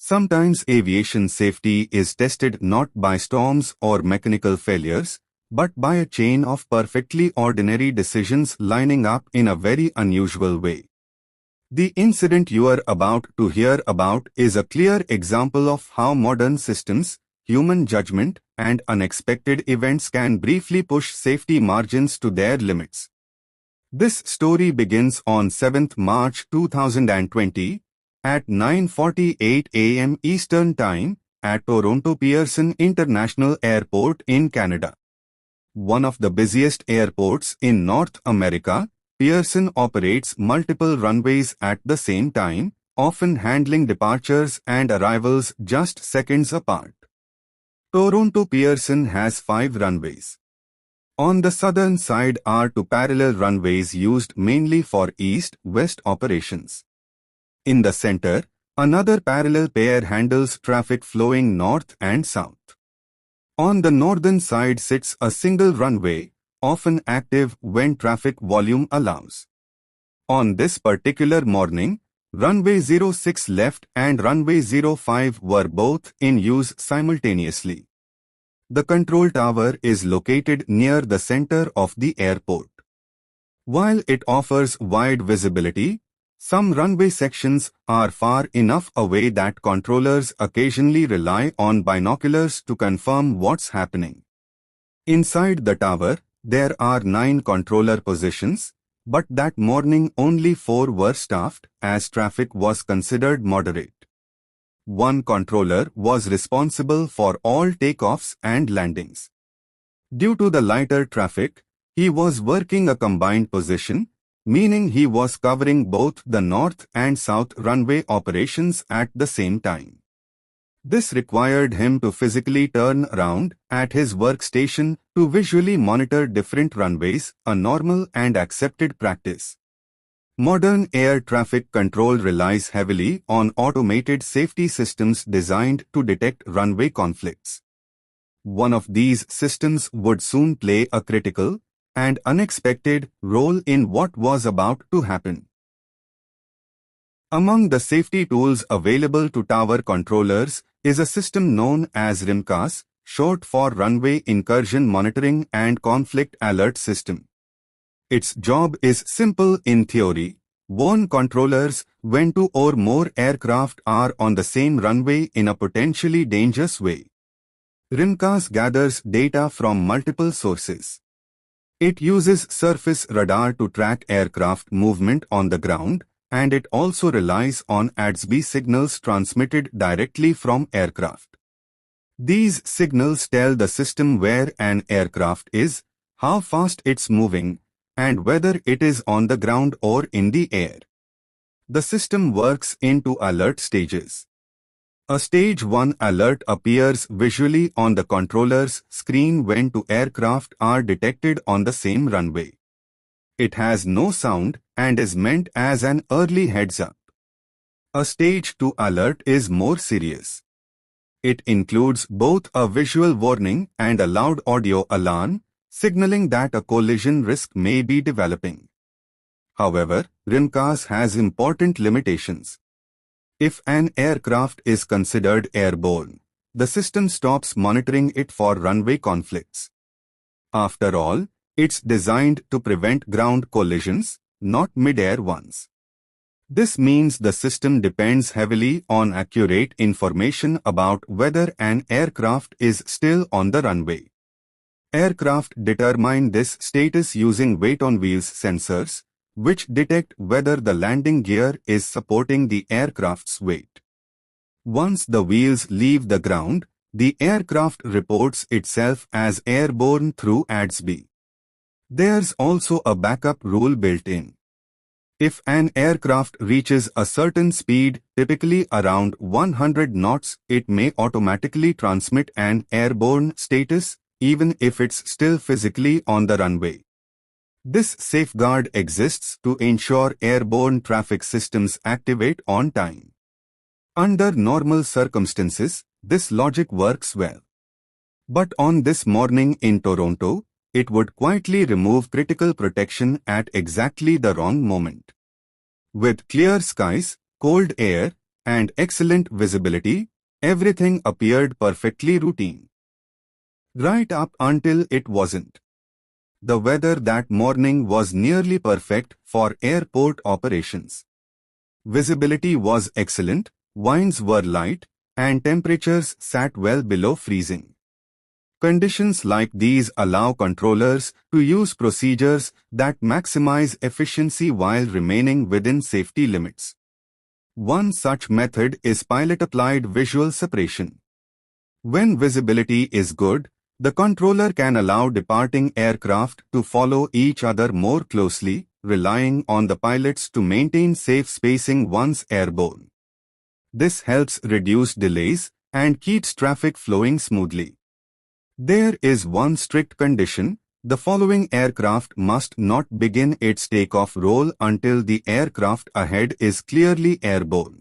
Sometimes aviation safety is tested not by storms or mechanical failures, but by a chain of perfectly ordinary decisions lining up in a very unusual way. The incident you are about to hear about is a clear example of how modern systems, human judgment, and unexpected events can briefly push safety margins to their limits. This story begins on 7th March 2020 at 9:48 a.m. Eastern Time at Toronto Pearson International Airport in Canada. One of the busiest airports in North America, Pearson operates multiple runways at the same time, often handling departures and arrivals just seconds apart. Toronto Pearson has 5 runways. On the southern side are 2 parallel runways used mainly for east-west operations. In the center, another parallel pair handles traffic flowing north and south. On the northern side sits a single runway, often active when traffic volume allows. On this particular morning, runway 06 left and runway 05 were both in use simultaneously. The control tower is located near the center of the airport. While it offers wide visibility, some runway sections are far enough away that controllers occasionally rely on binoculars to confirm what's happening. Inside the tower, there are 9 controller positions, but that morning only 4 were staffed as traffic was considered moderate. One controller was responsible for all takeoffs and landings. Due to the lighter traffic, he was working a combined position, meaning he was covering both the north and south runway operations at the same time. This required him to physically turn around at his workstation to visually monitor different runways, a normal and accepted practice. Modern air traffic control relies heavily on automated safety systems designed to detect runway conflicts. One of these systems would soon play a critical and unexpected role in what was about to happen. Among the safety tools available to tower controllers is a system known as RIMCAS, short for Runway Incursion Monitoring and Conflict Alert System. Its job is simple in theory: warn controllers when 2 or more aircraft are on the same runway in a potentially dangerous way. RIMCAS gathers data from multiple sources. It uses surface radar to track aircraft movement on the ground, and it also relies on ADS-B signals transmitted directly from aircraft. These signals tell the system where an aircraft is, how fast it's moving, and whether it is on the ground or in the air. The system works in 2 alert stages. A Stage 1 alert appears visually on the controller's screen when 2 aircraft are detected on the same runway. It has no sound and is meant as an early heads-up. A Stage 2 alert is more serious. It includes both a visual warning and a loud audio alarm, signaling that a collision risk may be developing. However, RIMCAS has important limitations. If an aircraft is considered airborne, the system stops monitoring it for runway conflicts. After all, it's designed to prevent ground collisions, not mid-air ones. This means the system depends heavily on accurate information about whether an aircraft is still on the runway. Aircraft determine this status using weight-on-wheels sensors, which detect whether the landing gear is supporting the aircraft's weight. Once the wheels leave the ground, the aircraft reports itself as airborne through ADS-B. There's also a backup rule built in. If an aircraft reaches a certain speed, typically around 100 knots, it may automatically transmit an airborne status, even if it's still physically on the runway. This safeguard exists to ensure airborne traffic systems activate on time. Under normal circumstances, this logic works well. But on this morning in Toronto, it would quietly remove critical protection at exactly the wrong moment. With clear skies, cold air, and excellent visibility, everything appeared perfectly routine. Right up until it wasn't. The weather that morning was nearly perfect for airport operations. Visibility was excellent, winds were light, and temperatures sat well below freezing. Conditions like these allow controllers to use procedures that maximize efficiency while remaining within safety limits. One such method is pilot-applied visual separation. When visibility is good, the controller can allow departing aircraft to follow each other more closely, relying on the pilots to maintain safe spacing once airborne. This helps reduce delays and keeps traffic flowing smoothly. There is one strict condition: the following aircraft must not begin its takeoff roll until the aircraft ahead is clearly airborne.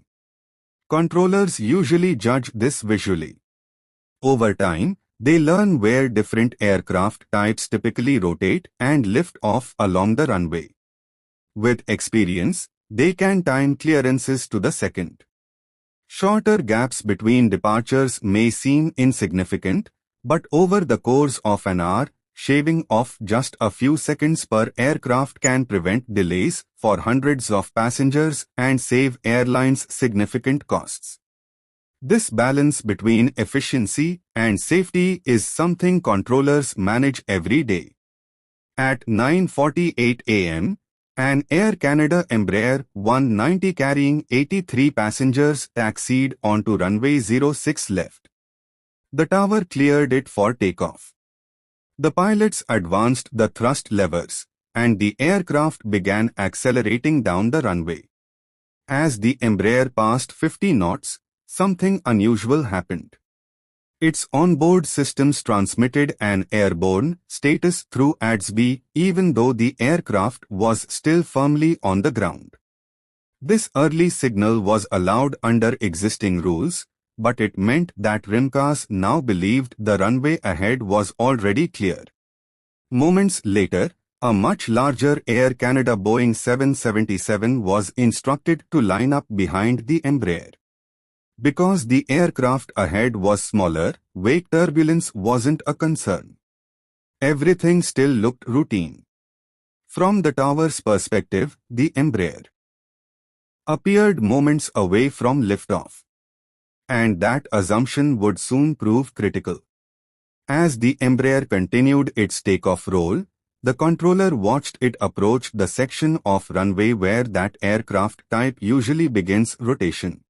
Controllers usually judge this visually. Over time, they learn where different aircraft types typically rotate and lift off along the runway. With experience, they can time clearances to the second. Shorter gaps between departures may seem insignificant, but over the course of an hour, shaving off just a few seconds per aircraft can prevent delays for hundreds of passengers and save airlines significant costs. This balance between efficiency and safety is something controllers manage every day. At 9:48 a.m., an Air Canada Embraer 190 carrying 83 passengers taxied onto runway 06 left. The tower cleared it for takeoff. The pilots advanced the thrust levers, and the aircraft began accelerating down the runway. As the Embraer passed 50 knots, something unusual happened. Its onboard systems transmitted an airborne status through ADS-B even though the aircraft was still firmly on the ground. This early signal was allowed under existing rules, but it meant that RIMCAS now believed the runway ahead was already clear. Moments later, a much larger Air Canada Boeing 777 was instructed to line up behind the Embraer. Because the aircraft ahead was smaller, wake turbulence wasn't a concern. Everything still looked routine. From the tower's perspective, the Embraer appeared moments away from liftoff. And that assumption would soon prove critical. As the Embraer continued its takeoff roll, the controller watched it approach the section of runway where that aircraft type usually begins rotation.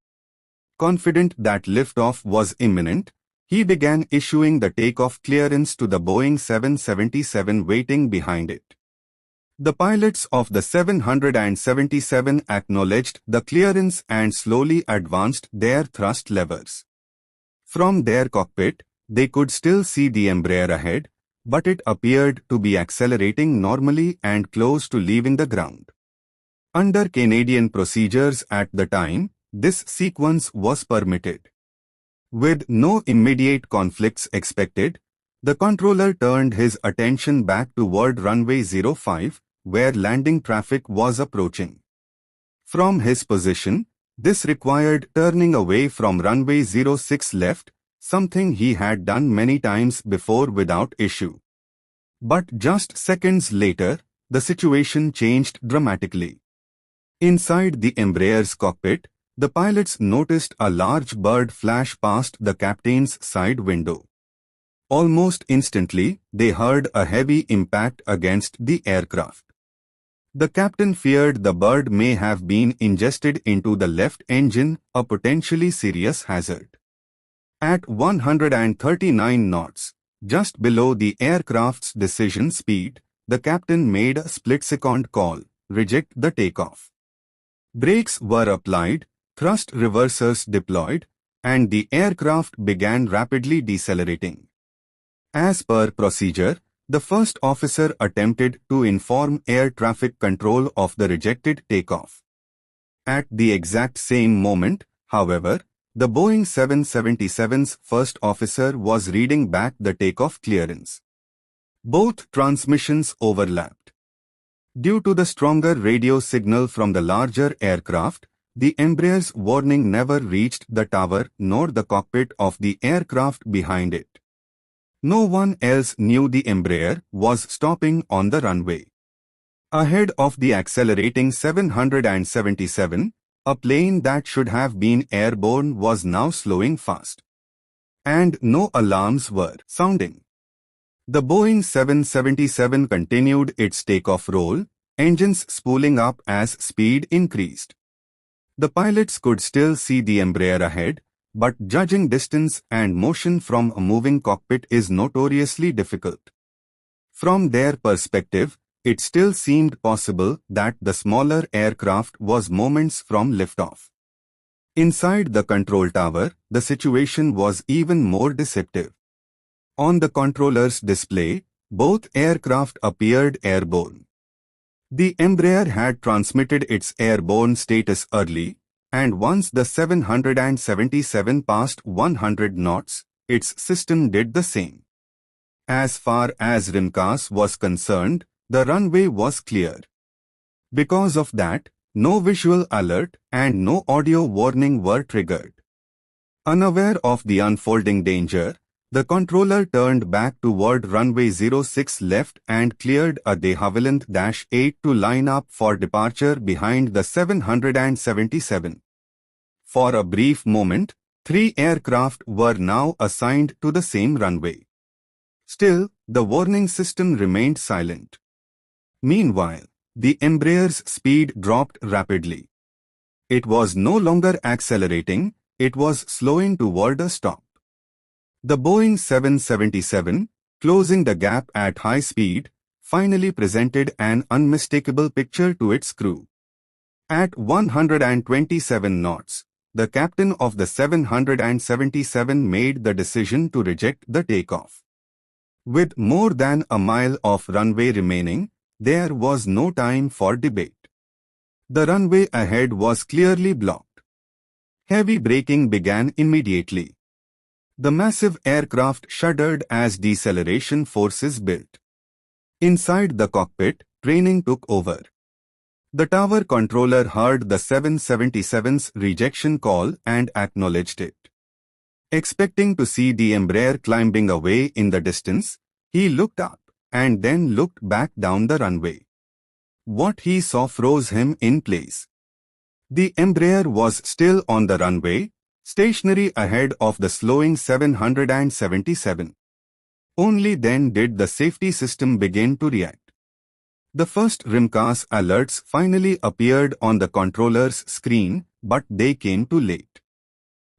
Confident that liftoff was imminent, he began issuing the takeoff clearance to the Boeing 777 waiting behind it. The pilots of the 777 acknowledged the clearance and slowly advanced their thrust levers. From their cockpit, they could still see the Embraer ahead, but it appeared to be accelerating normally and close to leaving the ground. Under Canadian procedures at the time, this sequence was permitted. With no immediate conflicts expected, the controller turned his attention back toward runway 05, where landing traffic was approaching. From his position, this required turning away from runway 06 left, something he had done many times before without issue. But just seconds later, the situation changed dramatically. Inside the Embraer's cockpit, the pilots noticed a large bird flash past the captain's side window. Almost instantly, they heard a heavy impact against the aircraft. The captain feared the bird may have been ingested into the left engine, a potentially serious hazard. At 139 knots, just below the aircraft's decision speed, the captain made a split-second call: reject the takeoff. Brakes were applied, thrust reversers deployed, and the aircraft began rapidly decelerating. As per procedure, the first officer attempted to inform air traffic control of the rejected takeoff. At the exact same moment, however, the Boeing 777's first officer was reading back the takeoff clearance. Both transmissions overlapped. Due to the stronger radio signal from the larger aircraft, the Embraer's warning never reached the tower nor the cockpit of the aircraft behind it. No one else knew the Embraer was stopping on the runway. Ahead of the accelerating 777, a plane that should have been airborne was now slowing fast. And no alarms were sounding. The Boeing 777 continued its takeoff roll, engines spooling up as speed increased. The pilots could still see the Embraer ahead, but judging distance and motion from a moving cockpit is notoriously difficult. From their perspective, it still seemed possible that the smaller aircraft was moments from liftoff. Inside the control tower, the situation was even more deceptive. On the controller's display, both aircraft appeared airborne. The Embraer had transmitted its airborne status early, and once the 777 passed 100 knots, its system did the same. As far as RIMCAS was concerned, the runway was clear. Because of that, no visual alert and no audio warning were triggered. Unaware of the unfolding danger, the controller turned back toward runway 06 left and cleared a de Havilland-8 to line up for departure behind the 777. For a brief moment, 3 aircraft were now assigned to the same runway. Still, the warning system remained silent. Meanwhile, the Embraer's speed dropped rapidly. It was no longer accelerating, it was slowing toward a stop. The Boeing 777, closing the gap at high speed, finally presented an unmistakable picture to its crew. At 127 knots, the captain of the 777 made the decision to reject the takeoff. With more than a mile of runway remaining, there was no time for debate. The runway ahead was clearly blocked. Heavy braking began immediately. The massive aircraft shuddered as deceleration forces built. Inside the cockpit, training took over. The tower controller heard the 777's rejection call and acknowledged it. Expecting to see the Embraer climbing away in the distance, he looked up and then looked back down the runway. What he saw froze him in place. The Embraer was still on the runway, stationary ahead of the slowing 777. Only then did the safety system begin to react. The first RIMCAS alerts finally appeared on the controller's screen, but they came too late.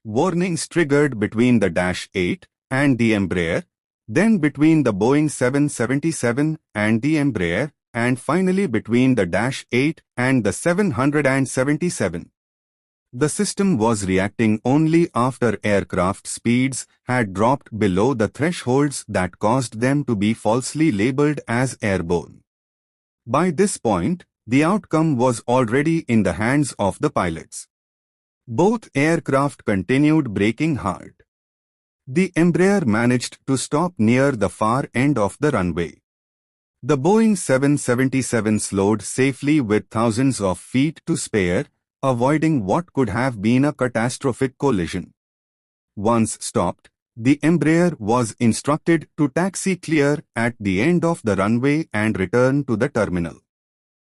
Warnings triggered between the -8 and the Embraer, then between the Boeing 777 and the Embraer, and finally between the -8 and the 777. The system was reacting only after aircraft speeds had dropped below the thresholds that caused them to be falsely labeled as airborne. By this point, the outcome was already in the hands of the pilots. Both aircraft continued braking hard. The Embraer managed to stop near the far end of the runway. The Boeing 777 slowed safely with thousands of feet to spare, avoiding what could have been a catastrophic collision. Once stopped, the Embraer was instructed to taxi clear at the end of the runway and return to the terminal.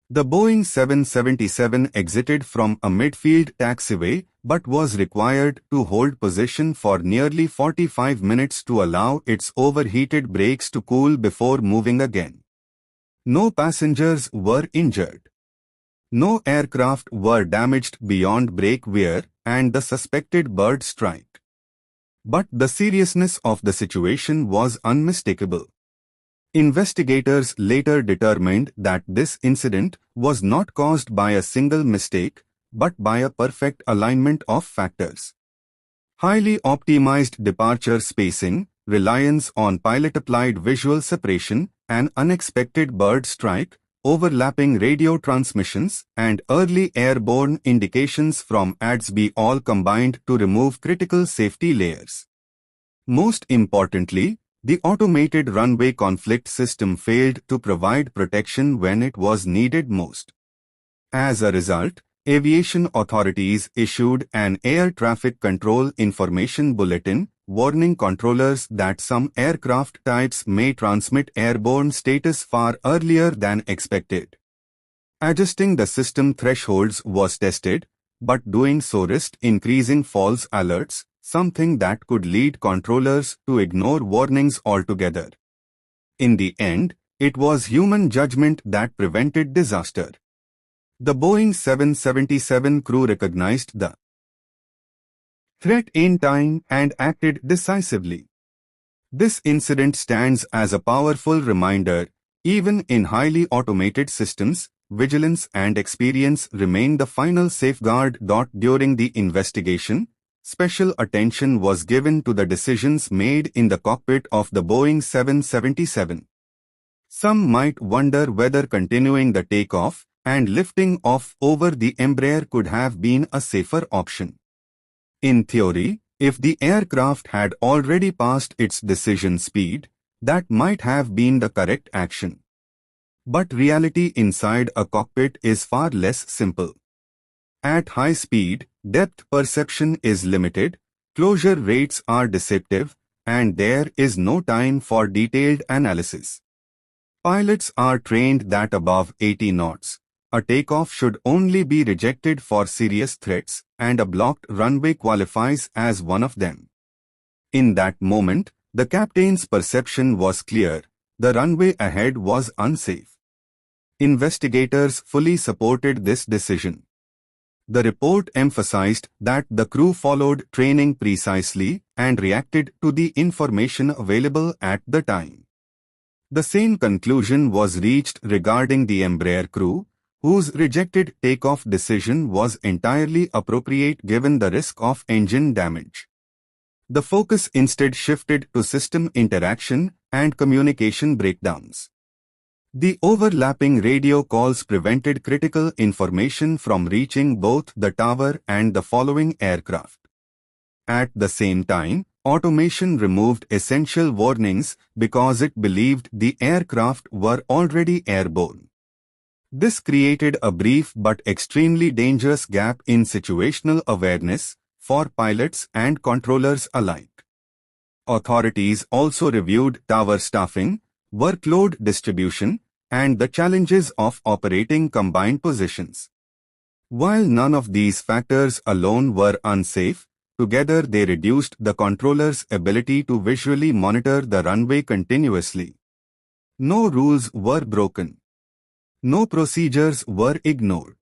The Boeing 777 exited from a midfield taxiway but was required to hold position for nearly 45 minutes to allow its overheated brakes to cool before moving again. No passengers were injured. No aircraft were damaged beyond brake wear and the suspected bird strike. But the seriousness of the situation was unmistakable. Investigators later determined that this incident was not caused by a single mistake, but by a perfect alignment of factors. Highly optimized departure spacing, reliance on pilot-applied visual separation, an unexpected bird strike, overlapping radio transmissions, and early airborne indications from ADS-B all combined to remove critical safety layers. Most importantly, the automated runway conflict system failed to provide protection when it was needed most. As a result, Aviation authorities issued an air traffic control information bulletin warning controllers that some aircraft types may transmit airborne status far earlier than expected. Adjusting the system thresholds was tested, but doing so risked increasing false alerts, something that could lead controllers to ignore warnings altogether. In the end, it was human judgment that prevented disaster. The Boeing 777 crew recognized the threat in time and acted decisively. This incident stands as a powerful reminder, even in highly automated systems, vigilance and experience remain the final safeguard. During the investigation, special attention was given to the decisions made in the cockpit of the Boeing 777. Some might wonder whether continuing the takeoff and lifting off over the Embraer could have been a safer option. In theory, if the aircraft had already passed its decision speed, that might have been the correct action. But reality inside a cockpit is far less simple. At high speed, depth perception is limited, closure rates are deceptive, and there is no time for detailed analysis. Pilots are trained that above 80 knots, a takeoff should only be rejected for serious threats, and a blocked runway qualifies as one of them. In that moment, the captain's perception was clear: the runway ahead was unsafe. Investigators fully supported this decision. The report emphasized that the crew followed training precisely and reacted to the information available at the time. The same conclusion was reached regarding the Embraer crew, whose rejected takeoff decision was entirely appropriate given the risk of engine damage. The focus instead shifted to system interaction and communication breakdowns. The overlapping radio calls prevented critical information from reaching both the tower and the following aircraft. At the same time, automation removed essential warnings because it believed the aircraft were already airborne. This created a brief but extremely dangerous gap in situational awareness for pilots and controllers alike. Authorities also reviewed tower staffing, workload distribution, and the challenges of operating combined positions. While none of these factors alone were unsafe, together they reduced the controller's ability to visually monitor the runway continuously. No rules were broken. No procedures were ignored.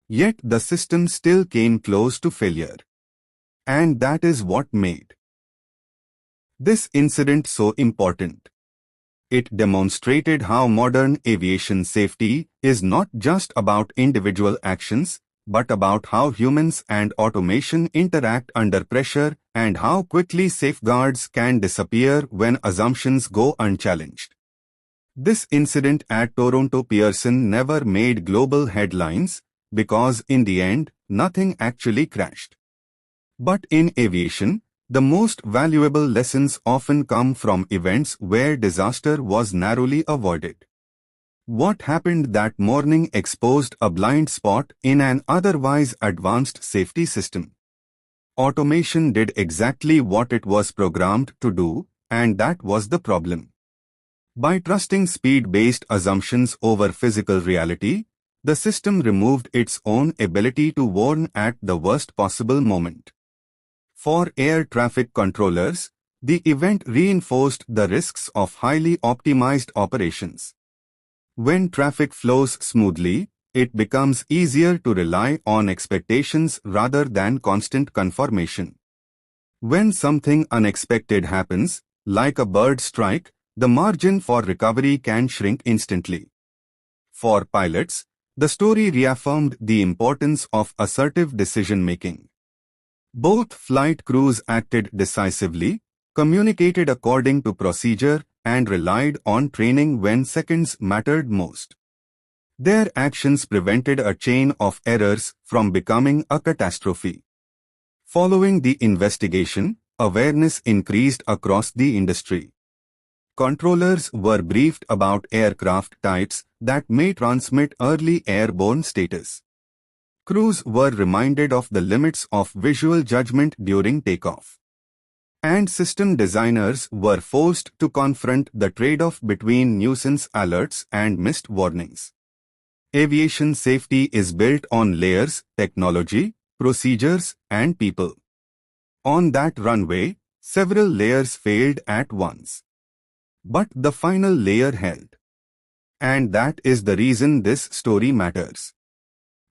Yet the system still came close to failure. And that is what made this incident so important. It demonstrated how modern aviation safety is not just about individual actions, but about how humans and automation interact under pressure and how quickly safeguards can disappear when assumptions go unchallenged. This incident at Toronto Pearson never made global headlines because in the end, nothing actually crashed. But in aviation, the most valuable lessons often come from events where disaster was narrowly avoided. What happened that morning exposed a blind spot in an otherwise advanced safety system. Automation did exactly what it was programmed to do, and that was the problem. By trusting speed-based assumptions over physical reality, the system removed its own ability to warn at the worst possible moment. For air traffic controllers, the event reinforced the risks of highly optimized operations. When traffic flows smoothly, it becomes easier to rely on expectations rather than constant confirmation. When something unexpected happens, like a bird strike, the margin for recovery can shrink instantly. For pilots, the story reaffirmed the importance of assertive decision-making. Both flight crews acted decisively, communicated according to procedure, and relied on training when seconds mattered most. Their actions prevented a chain of errors from becoming a catastrophe. Following the investigation, awareness increased across the industry. Controllers were briefed about aircraft types that may transmit early airborne status. Crews were reminded of the limits of visual judgment during takeoff. And system designers were forced to confront the trade-off between nuisance alerts and missed warnings. Aviation safety is built on layers, technology, procedures, and people. On that runway, several layers failed at once. But the final layer held. And that is the reason this story matters.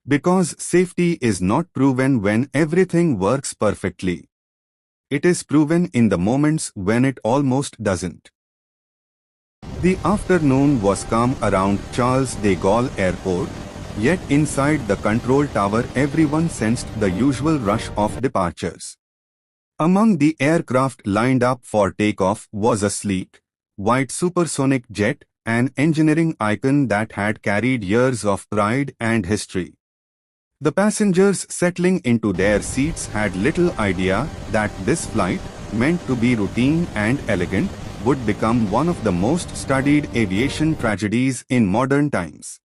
Because safety is not proven when everything works perfectly. It is proven in the moments when it almost doesn't. The afternoon was calm around Charles de Gaulle Airport, yet inside the control tower everyone sensed the usual rush of departures. Among the aircraft lined up for takeoff was a sleek, white supersonic jet, an engineering icon that had carried years of pride and history. The passengers settling into their seats had little idea that this flight, meant to be routine and elegant, would become one of the most studied aviation tragedies in modern times.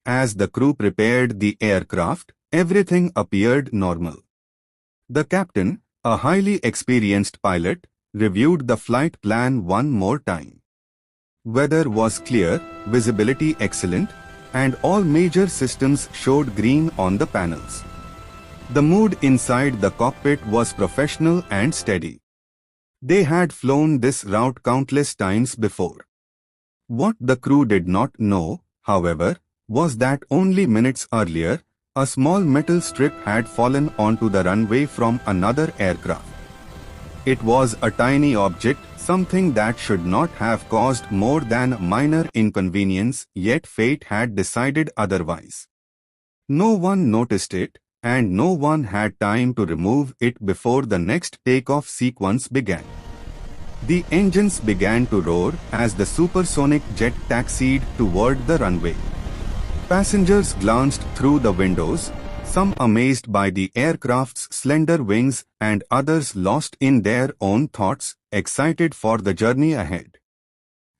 As the crew prepared the aircraft, everything appeared normal. The captain, a highly experienced pilot, reviewed the flight plan one more time. Weather was clear, visibility excellent, and all major systems showed green on the panels. The mood inside the cockpit was professional and steady. They had flown this route countless times before. What the crew did not know, however, was that only minutes earlier, a small metal strip had fallen onto the runway from another aircraft. It was a tiny object, something that should not have caused more than a minor inconvenience, yet fate had decided otherwise. No one noticed it, and no one had time to remove it before the next takeoff sequence began. The engines began to roar as the supersonic jet taxied toward the runway. Passengers glanced through the windows, some amazed by the aircraft's slender wings and others lost in their own thoughts, excited for the journey ahead.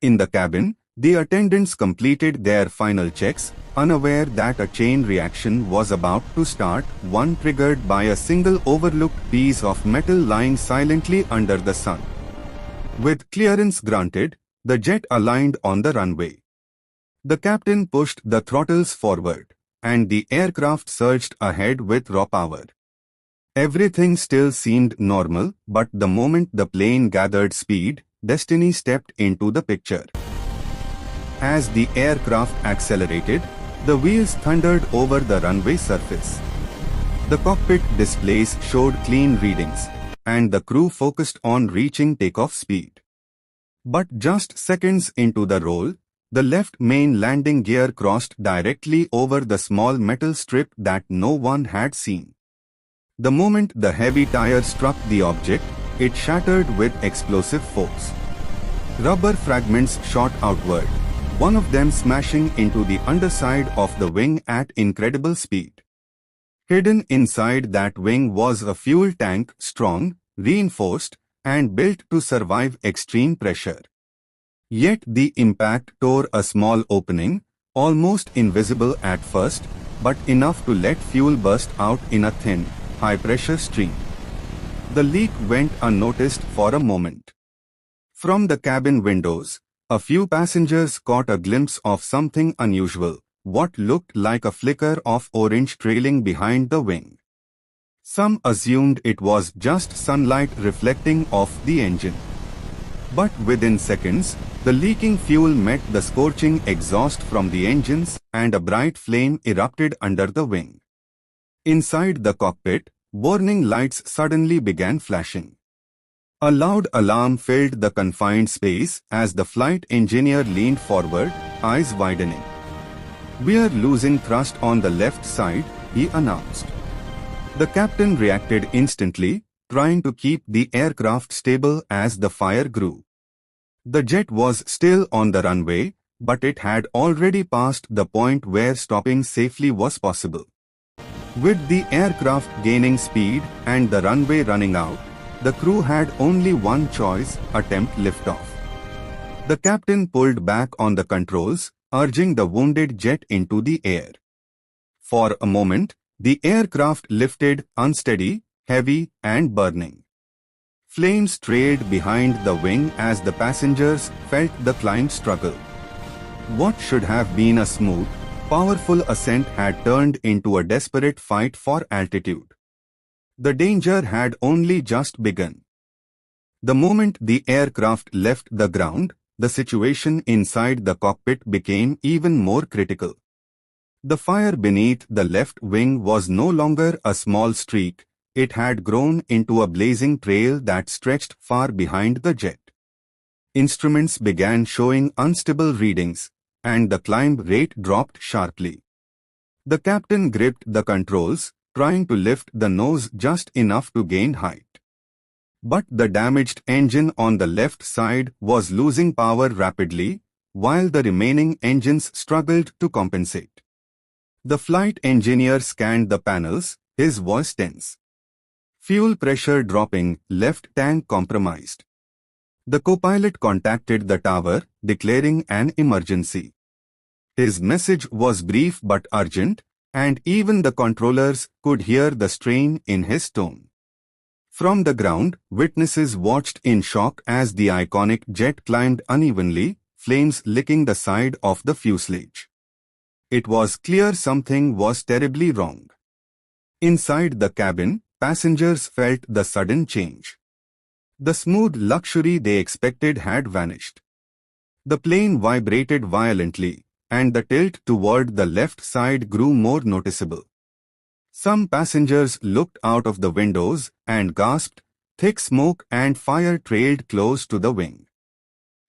In the cabin, the attendants completed their final checks, unaware that a chain reaction was about to start, one triggered by a single overlooked piece of metal lying silently under the sun. With clearance granted, the jet aligned on the runway. The captain pushed the throttles forward, and the aircraft surged ahead with raw power. Everything still seemed normal, but the moment the plane gathered speed, destiny stepped into the picture. As the aircraft accelerated, the wheels thundered over the runway surface. The cockpit displays showed clean readings, and the crew focused on reaching takeoff speed. But just seconds into the roll, the left main landing gear crossed directly over the small metal strip that no one had seen. The moment the heavy tire struck the object, it shattered with explosive force. Rubber fragments shot outward, one of them smashing into the underside of the wing at incredible speed. Hidden inside that wing was a fuel tank, strong, reinforced, and built to survive extreme pressure. Yet the impact tore a small opening, almost invisible at first, but enough to let fuel burst out in a thin, high-pressure stream. The leak went unnoticed for a moment. From the cabin windows, a few passengers caught a glimpse of something unusual, what looked like a flicker of orange trailing behind the wing. Some assumed it was just sunlight reflecting off the engine. But within seconds, the leaking fuel met the scorching exhaust from the engines and a bright flame erupted under the wing. Inside the cockpit, warning lights suddenly began flashing. A loud alarm filled the confined space as the flight engineer leaned forward, eyes widening. "We're losing thrust on the left side," he announced. The captain reacted instantly, trying to keep the aircraft stable as the fire grew. The jet was still on the runway, but it had already passed the point where stopping safely was possible. With the aircraft gaining speed and the runway running out, the crew had only one choice: attempt liftoff. The captain pulled back on the controls, urging the wounded jet into the air. For a moment, The aircraft lifted, unsteady, heavy, and burning. Flames trailed behind the wing as the passengers felt the climb struggle. What should have been a smooth, powerful ascent had turned into a desperate fight for altitude. The danger had only just begun. The moment the aircraft left the ground, the situation inside the cockpit became even more critical. The fire beneath the left wing was no longer a small streak, it had grown into a blazing trail that stretched far behind the jet. Instruments began showing unstable readings, and the climb rate dropped sharply. The captain gripped the controls, trying to lift the nose just enough to gain height. But the damaged engine on the left side was losing power rapidly, while the remaining engines struggled to compensate. The flight engineer scanned the panels, his voice tense. Fuel pressure dropping, left tank compromised. The co-pilot contacted the tower, declaring an emergency. His message was brief but urgent, and even the controllers could hear the strain in his tone. From the ground, witnesses watched in shock as the iconic jet climbed unevenly, flames licking the side of the fuselage. It was clear something was terribly wrong. Inside the cabin, passengers felt the sudden change. The smooth luxury they expected had vanished. The plane vibrated violently, and the tilt toward the left side grew more noticeable. Some passengers looked out of the windows and gasped. Thick smoke and fire trailed close to the wing.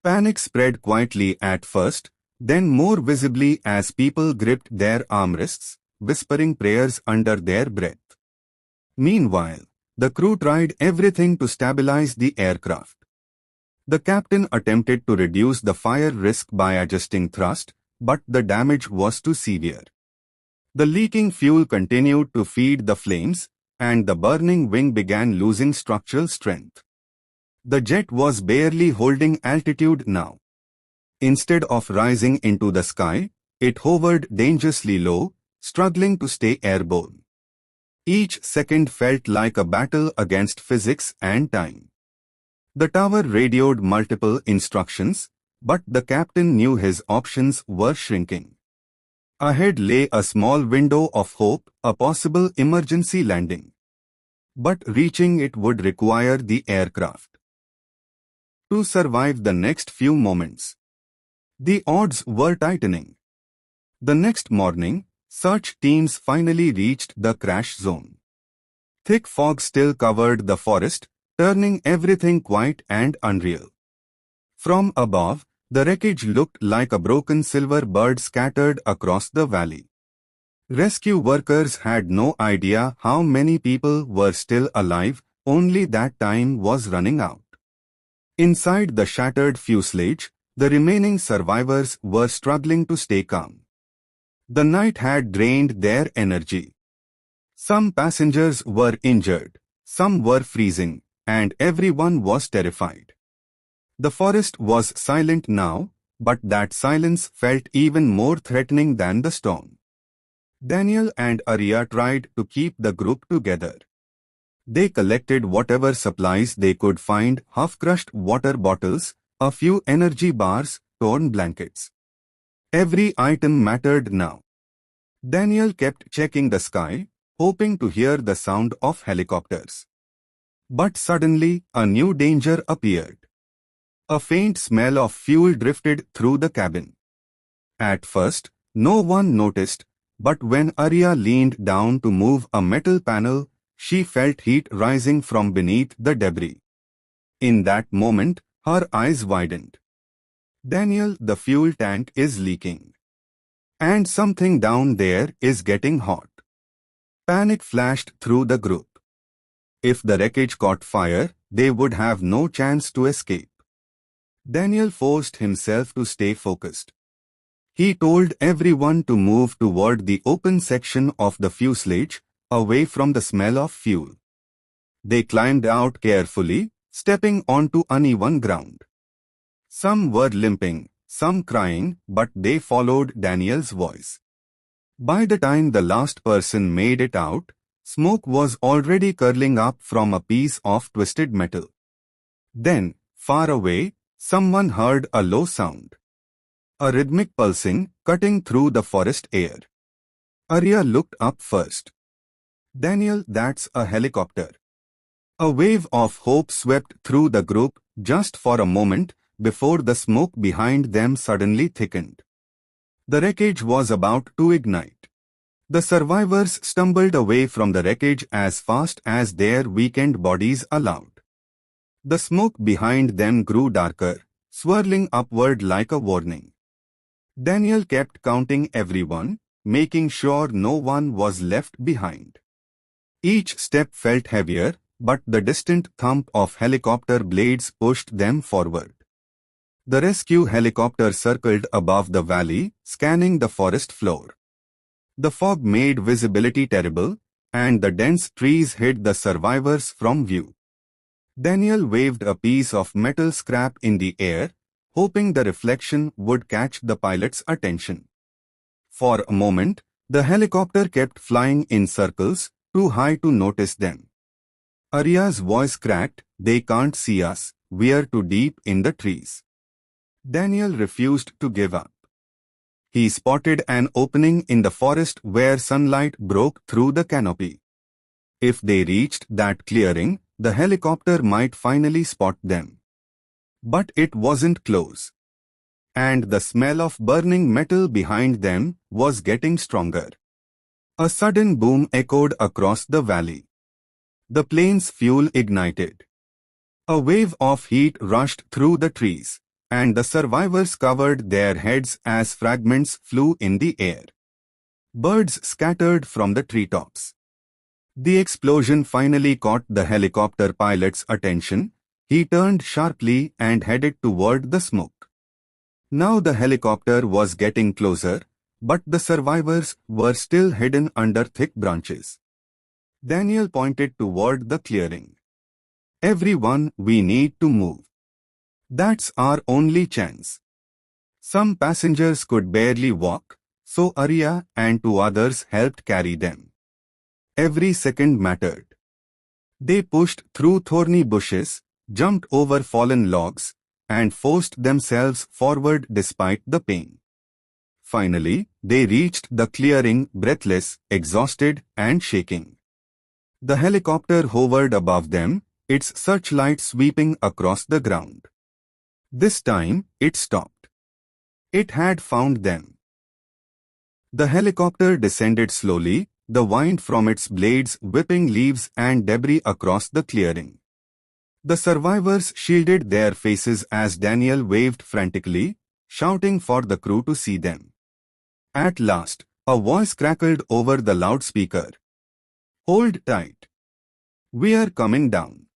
Panic spread quietly at first, then more visibly as people gripped their armrests, whispering prayers under their breath. Meanwhile, the crew tried everything to stabilize the aircraft. The captain attempted to reduce the fire risk by adjusting thrust, but the damage was too severe. The leaking fuel continued to feed the flames, and the burning wing began losing structural strength. The jet was barely holding altitude now. Instead of rising into the sky, it hovered dangerously low, struggling to stay airborne. Each second felt like a battle against physics and time. The tower radioed multiple instructions, but the captain knew his options were shrinking. Ahead lay a small window of hope, a possible emergency landing. But reaching it would require the aircraft to survive the next few moments. The odds were tightening. The next morning, search teams finally reached the crash zone. Thick fog still covered the forest, turning everything quiet and unreal. From above, the wreckage looked like a broken silver bird scattered across the valley. Rescue workers had no idea how many people were still alive, only that time was running out. Inside the shattered fuselage, the remaining survivors were struggling to stay calm. The night had drained their energy. Some passengers were injured, some were freezing, and everyone was terrified. The forest was silent now, but that silence felt even more threatening than the storm. Daniel and Arya tried to keep the group together. They collected whatever supplies they could find: half-crushed water bottles, a few energy bars, torn blankets. Every item mattered now. Daniel kept checking the sky, hoping to hear the sound of helicopters. But suddenly, a new danger appeared. A faint smell of fuel drifted through the cabin. At first, no one noticed, but when Arya leaned down to move a metal panel, she felt heat rising from beneath the debris. In that moment, her eyes widened. Daniel, the fuel tank is leaking. And something down there is getting hot. Panic flashed through the group. If the wreckage caught fire, they would have no chance to escape. Daniel forced himself to stay focused. He told everyone to move toward the open section of the fuselage, away from the smell of fuel. They climbed out carefully, stepping onto uneven ground. Some were limping, some crying, but they followed Daniel's voice. By the time the last person made it out, smoke was already curling up from a piece of twisted metal. Then, far away, someone heard a low sound. A rhythmic pulsing cutting through the forest air. Arya looked up first. Daniel, that's a helicopter. A wave of hope swept through the group just for a moment before the smoke behind them suddenly thickened. The wreckage was about to ignite. The survivors stumbled away from the wreckage as fast as their weakened bodies allowed. The smoke behind them grew darker, swirling upward like a warning. Daniel kept counting everyone, making sure no one was left behind. Each step felt heavier, but the distant thump of helicopter blades pushed them forward. The rescue helicopter circled above the valley, scanning the forest floor. The fog made visibility terrible, and the dense trees hid the survivors from view. Daniel waved a piece of metal scrap in the air, hoping the reflection would catch the pilot's attention. For a moment, the helicopter kept flying in circles, too high to notice them. Arya's voice cracked, "They can't see us, we're too deep in the trees." Daniel refused to give up. He spotted an opening in the forest where sunlight broke through the canopy. If they reached that clearing, the helicopter might finally spot them. But it wasn't close. And the smell of burning metal behind them was getting stronger. A sudden boom echoed across the valley. The plane's fuel ignited. A wave of heat rushed through the trees, and the survivors covered their heads as fragments flew in the air. Birds scattered from the treetops. The explosion finally caught the helicopter pilot's attention. He turned sharply and headed toward the smoke. Now the helicopter was getting closer, but the survivors were still hidden under thick branches. Daniel pointed toward the clearing. "Everyone, we need to move. That's our only chance." Some passengers could barely walk, so Arya and two others helped carry them. Every second mattered. They pushed through thorny bushes, jumped over fallen logs, and forced themselves forward despite the pain. Finally, they reached the clearing, breathless, exhausted, and shaking. The helicopter hovered above them, its searchlight sweeping across the ground. This time, it stopped. It had found them. The helicopter descended slowly, the wind from its blades whipping leaves and debris across the clearing. The survivors shielded their faces as Daniel waved frantically, shouting for the crew to see them. At last, a voice crackled over the loudspeaker. "Hold tight. We're coming down."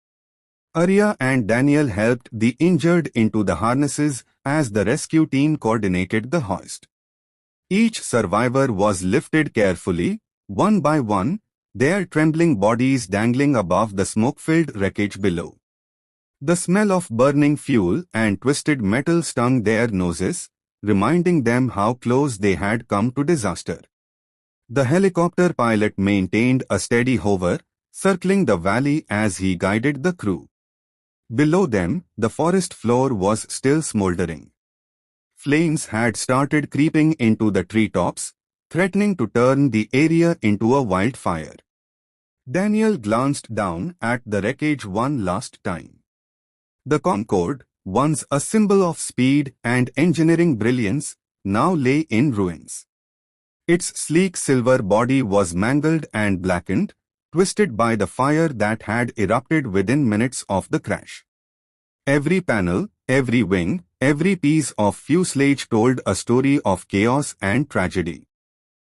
Arya and Daniel helped the injured into the harnesses as the rescue team coordinated the hoist. Each survivor was lifted carefully, one by one, their trembling bodies dangling above the smoke-filled wreckage below. The smell of burning fuel and twisted metal stung their noses, reminding them how close they had come to disaster. The helicopter pilot maintained a steady hover, circling the valley as he guided the crew. Below them, the forest floor was still smoldering. Flames had started creeping into the treetops, threatening to turn the area into a wildfire. Daniel glanced down at the wreckage one last time. The Concorde, once a symbol of speed and engineering brilliance, now lay in ruins. Its sleek silver body was mangled and blackened, twisted by the fire that had erupted within minutes of the crash. Every panel, every wing, every piece of fuselage told a story of chaos and tragedy.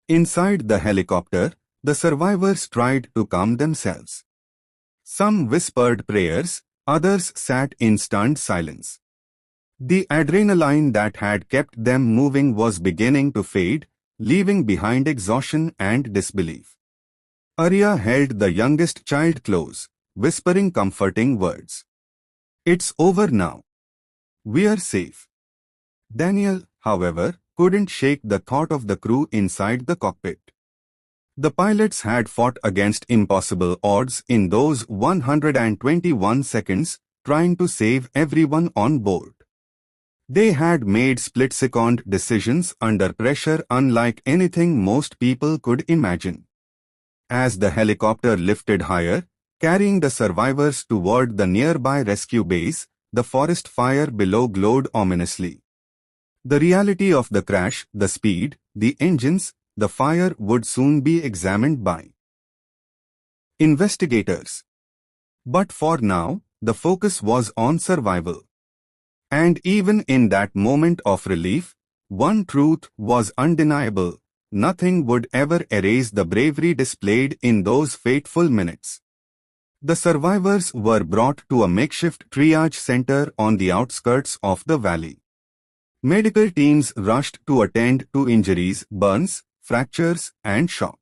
Inside the helicopter, the survivors tried to calm themselves. Some whispered prayers, others sat in stunned silence. The adrenaline that had kept them moving was beginning to fade, leaving behind exhaustion and disbelief. Arya held the youngest child close, whispering comforting words. "It's over now. We're safe." Daniel, however, couldn't shake the thought of the crew inside the cockpit. The pilots had fought against impossible odds in those 121 seconds, trying to save everyone on board. They had made split-second decisions under pressure unlike anything most people could imagine. As the helicopter lifted higher, carrying the survivors toward the nearby rescue base, the forest fire below glowed ominously. The reality of the crash, the speed, the engines, the fire would soon be examined by investigators. But for now, the focus was on survival. And even in that moment of relief, one truth was undeniable: nothing would ever erase the bravery displayed in those fateful minutes. The survivors were brought to a makeshift triage center on the outskirts of the valley. Medical teams rushed to attend to injuries, burns, fractures, and shock.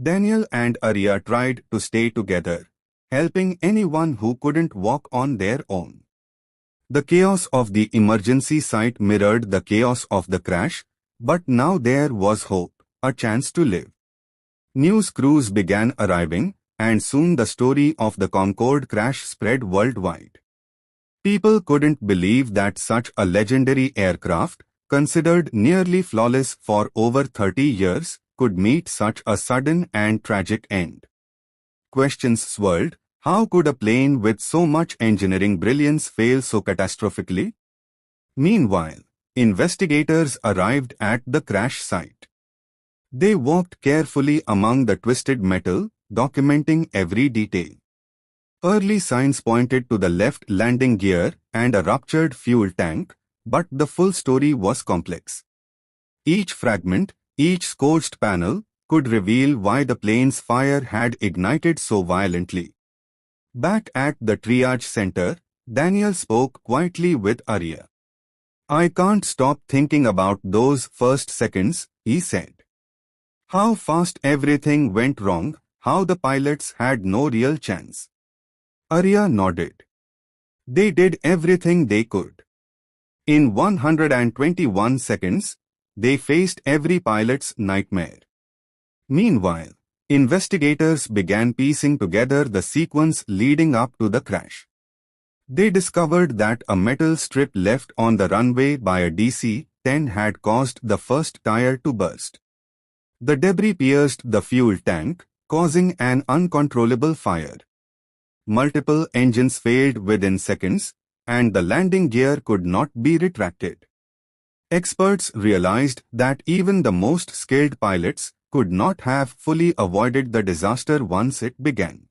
Daniel and Arya tried to stay together, helping anyone who couldn't walk on their own. The chaos of the emergency site mirrored the chaos of the crash, but now there was hope, a chance to live. News crews began arriving, and soon the story of the Concorde crash spread worldwide. People couldn't believe that such a legendary aircraft, considered nearly flawless for over 30 years, could meet such a sudden and tragic end. Questions swirled: how could a plane with so much engineering brilliance fail so catastrophically? Meanwhile, investigators arrived at the crash site. They walked carefully among the twisted metal, documenting every detail. Early signs pointed to the left landing gear and a ruptured fuel tank, but the full story was complex. Each fragment, each scorched panel, could reveal why the plane's fire had ignited so violently. Back at the triage center, Daniel spoke quietly with Arya. "I can't stop thinking about those first seconds," he said. "How fast everything went wrong, how the pilots had no real chance." Arya nodded. They did everything they could. In 121 seconds, they faced every pilot's nightmare. Meanwhile, investigators began piecing together the sequence leading up to the crash. They discovered that a metal strip left on the runway by a DC-10 had caused the first tire to burst. The debris pierced the fuel tank, causing an uncontrollable fire. Multiple engines failed within seconds, and the landing gear could not be retracted. Experts realized that even the most skilled pilots could not have fully avoided the disaster once it began.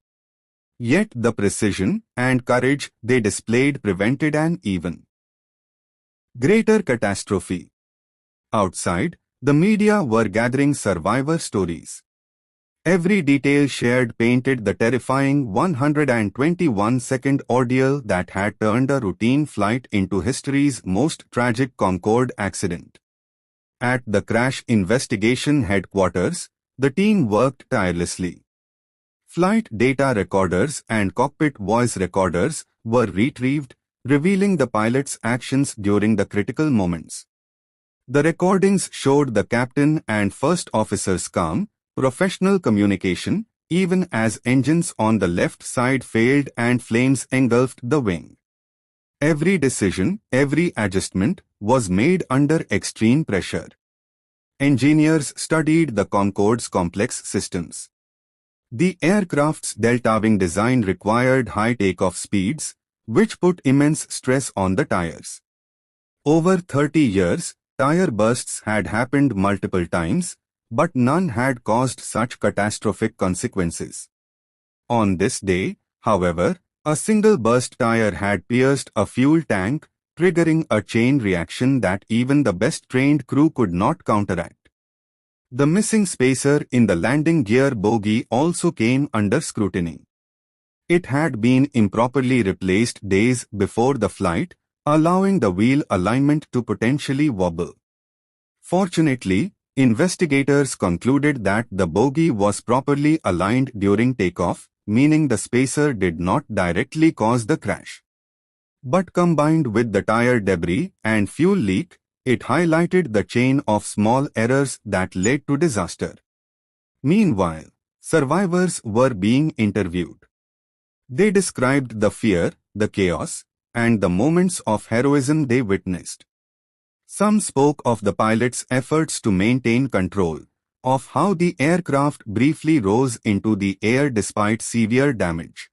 Yet the precision and courage they displayed prevented an even greater catastrophe. Outside, the media were gathering survivor stories. Every detail shared painted the terrifying 121-second ordeal that had turned a routine flight into history's most tragic Concorde accident. At the crash investigation headquarters, the team worked tirelessly. Flight data recorders and cockpit voice recorders were retrieved, revealing the pilot's actions during the critical moments. The recordings showed the captain and first officer's calm, professional communication, even as engines on the left side failed and flames engulfed the wing. Every decision, every adjustment, was made under extreme pressure. Engineers studied the Concorde's complex systems. The aircraft's delta-wing design required high takeoff speeds, which put immense stress on the tires. Over 30 years, tire bursts had happened multiple times, but none had caused such catastrophic consequences. On this day, however, a single burst tire had pierced a fuel tank, triggering a chain reaction that even the best-trained crew could not counteract. The missing spacer in the landing gear bogie also came under scrutiny. It had been improperly replaced days before the flight, allowing the wheel alignment to potentially wobble. Fortunately, investigators concluded that the bogie was properly aligned during takeoff, meaning the spacer did not directly cause the crash. But combined with the tire debris and fuel leak, It highlighted the chain of small errors that led to disaster. Meanwhile, survivors were being interviewed. They described the fear, the chaos, and the moments of heroism they witnessed. Some spoke of the pilot's efforts to maintain control, of how the aircraft briefly rose into the air despite severe damage.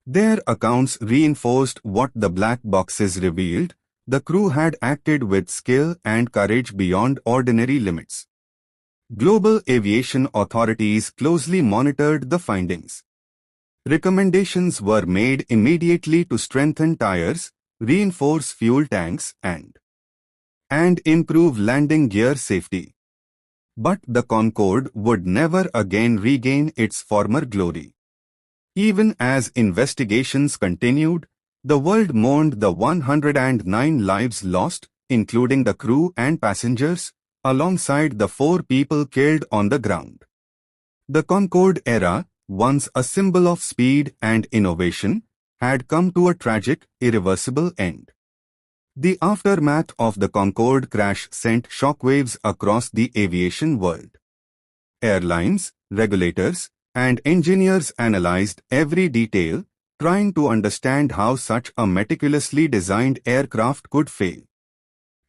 Their accounts reinforced what the black boxes revealed: the crew had acted with skill and courage beyond ordinary limits. Global aviation authorities closely monitored the findings. Recommendations were made immediately to strengthen tires, reinforce fuel tanks, and improve landing gear safety. But the Concorde would never again regain its former glory. Even as investigations continued, the world mourned the 109 lives lost, including the crew and passengers, alongside the 4 people killed on the ground. The Concorde era, once a symbol of speed and innovation, had come to a tragic, irreversible end. The aftermath of the Concorde crash sent shockwaves across the aviation world. Airlines, regulators, and engineers analyzed every detail, trying to understand how such a meticulously designed aircraft could fail.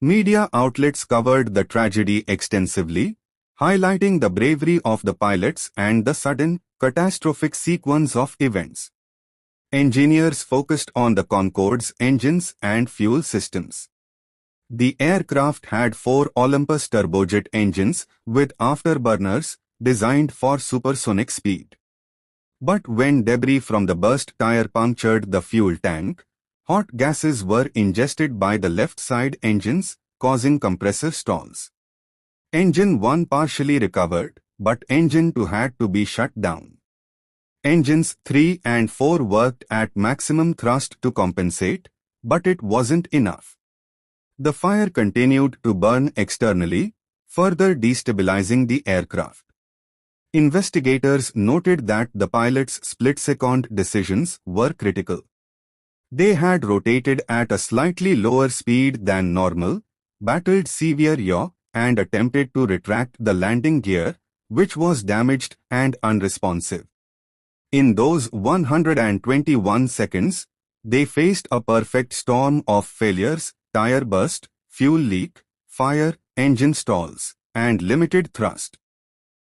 Media outlets covered the tragedy extensively, highlighting the bravery of the pilots and the sudden, catastrophic sequence of events. Engineers focused on the Concorde's engines and fuel systems. The aircraft had 4 Olympus turbojet engines with afterburners designed for supersonic speed. But when debris from the burst tire punctured the fuel tank, hot gases were ingested by the left side engines, causing compressor stalls. Engine 1 partially recovered, but Engine 2 had to be shut down. Engines 3 and 4 worked at maximum thrust to compensate, but it wasn't enough. The fire continued to burn externally, further destabilizing the aircraft. Investigators noted that the pilot's split-second decisions were critical. They had rotated at a slightly lower speed than normal, battled severe yaw, and attempted to retract the landing gear, which was damaged and unresponsive. In those 121 seconds, they faced a perfect storm of failures: tire burst, fuel leak, fire, engine stalls, and limited thrust.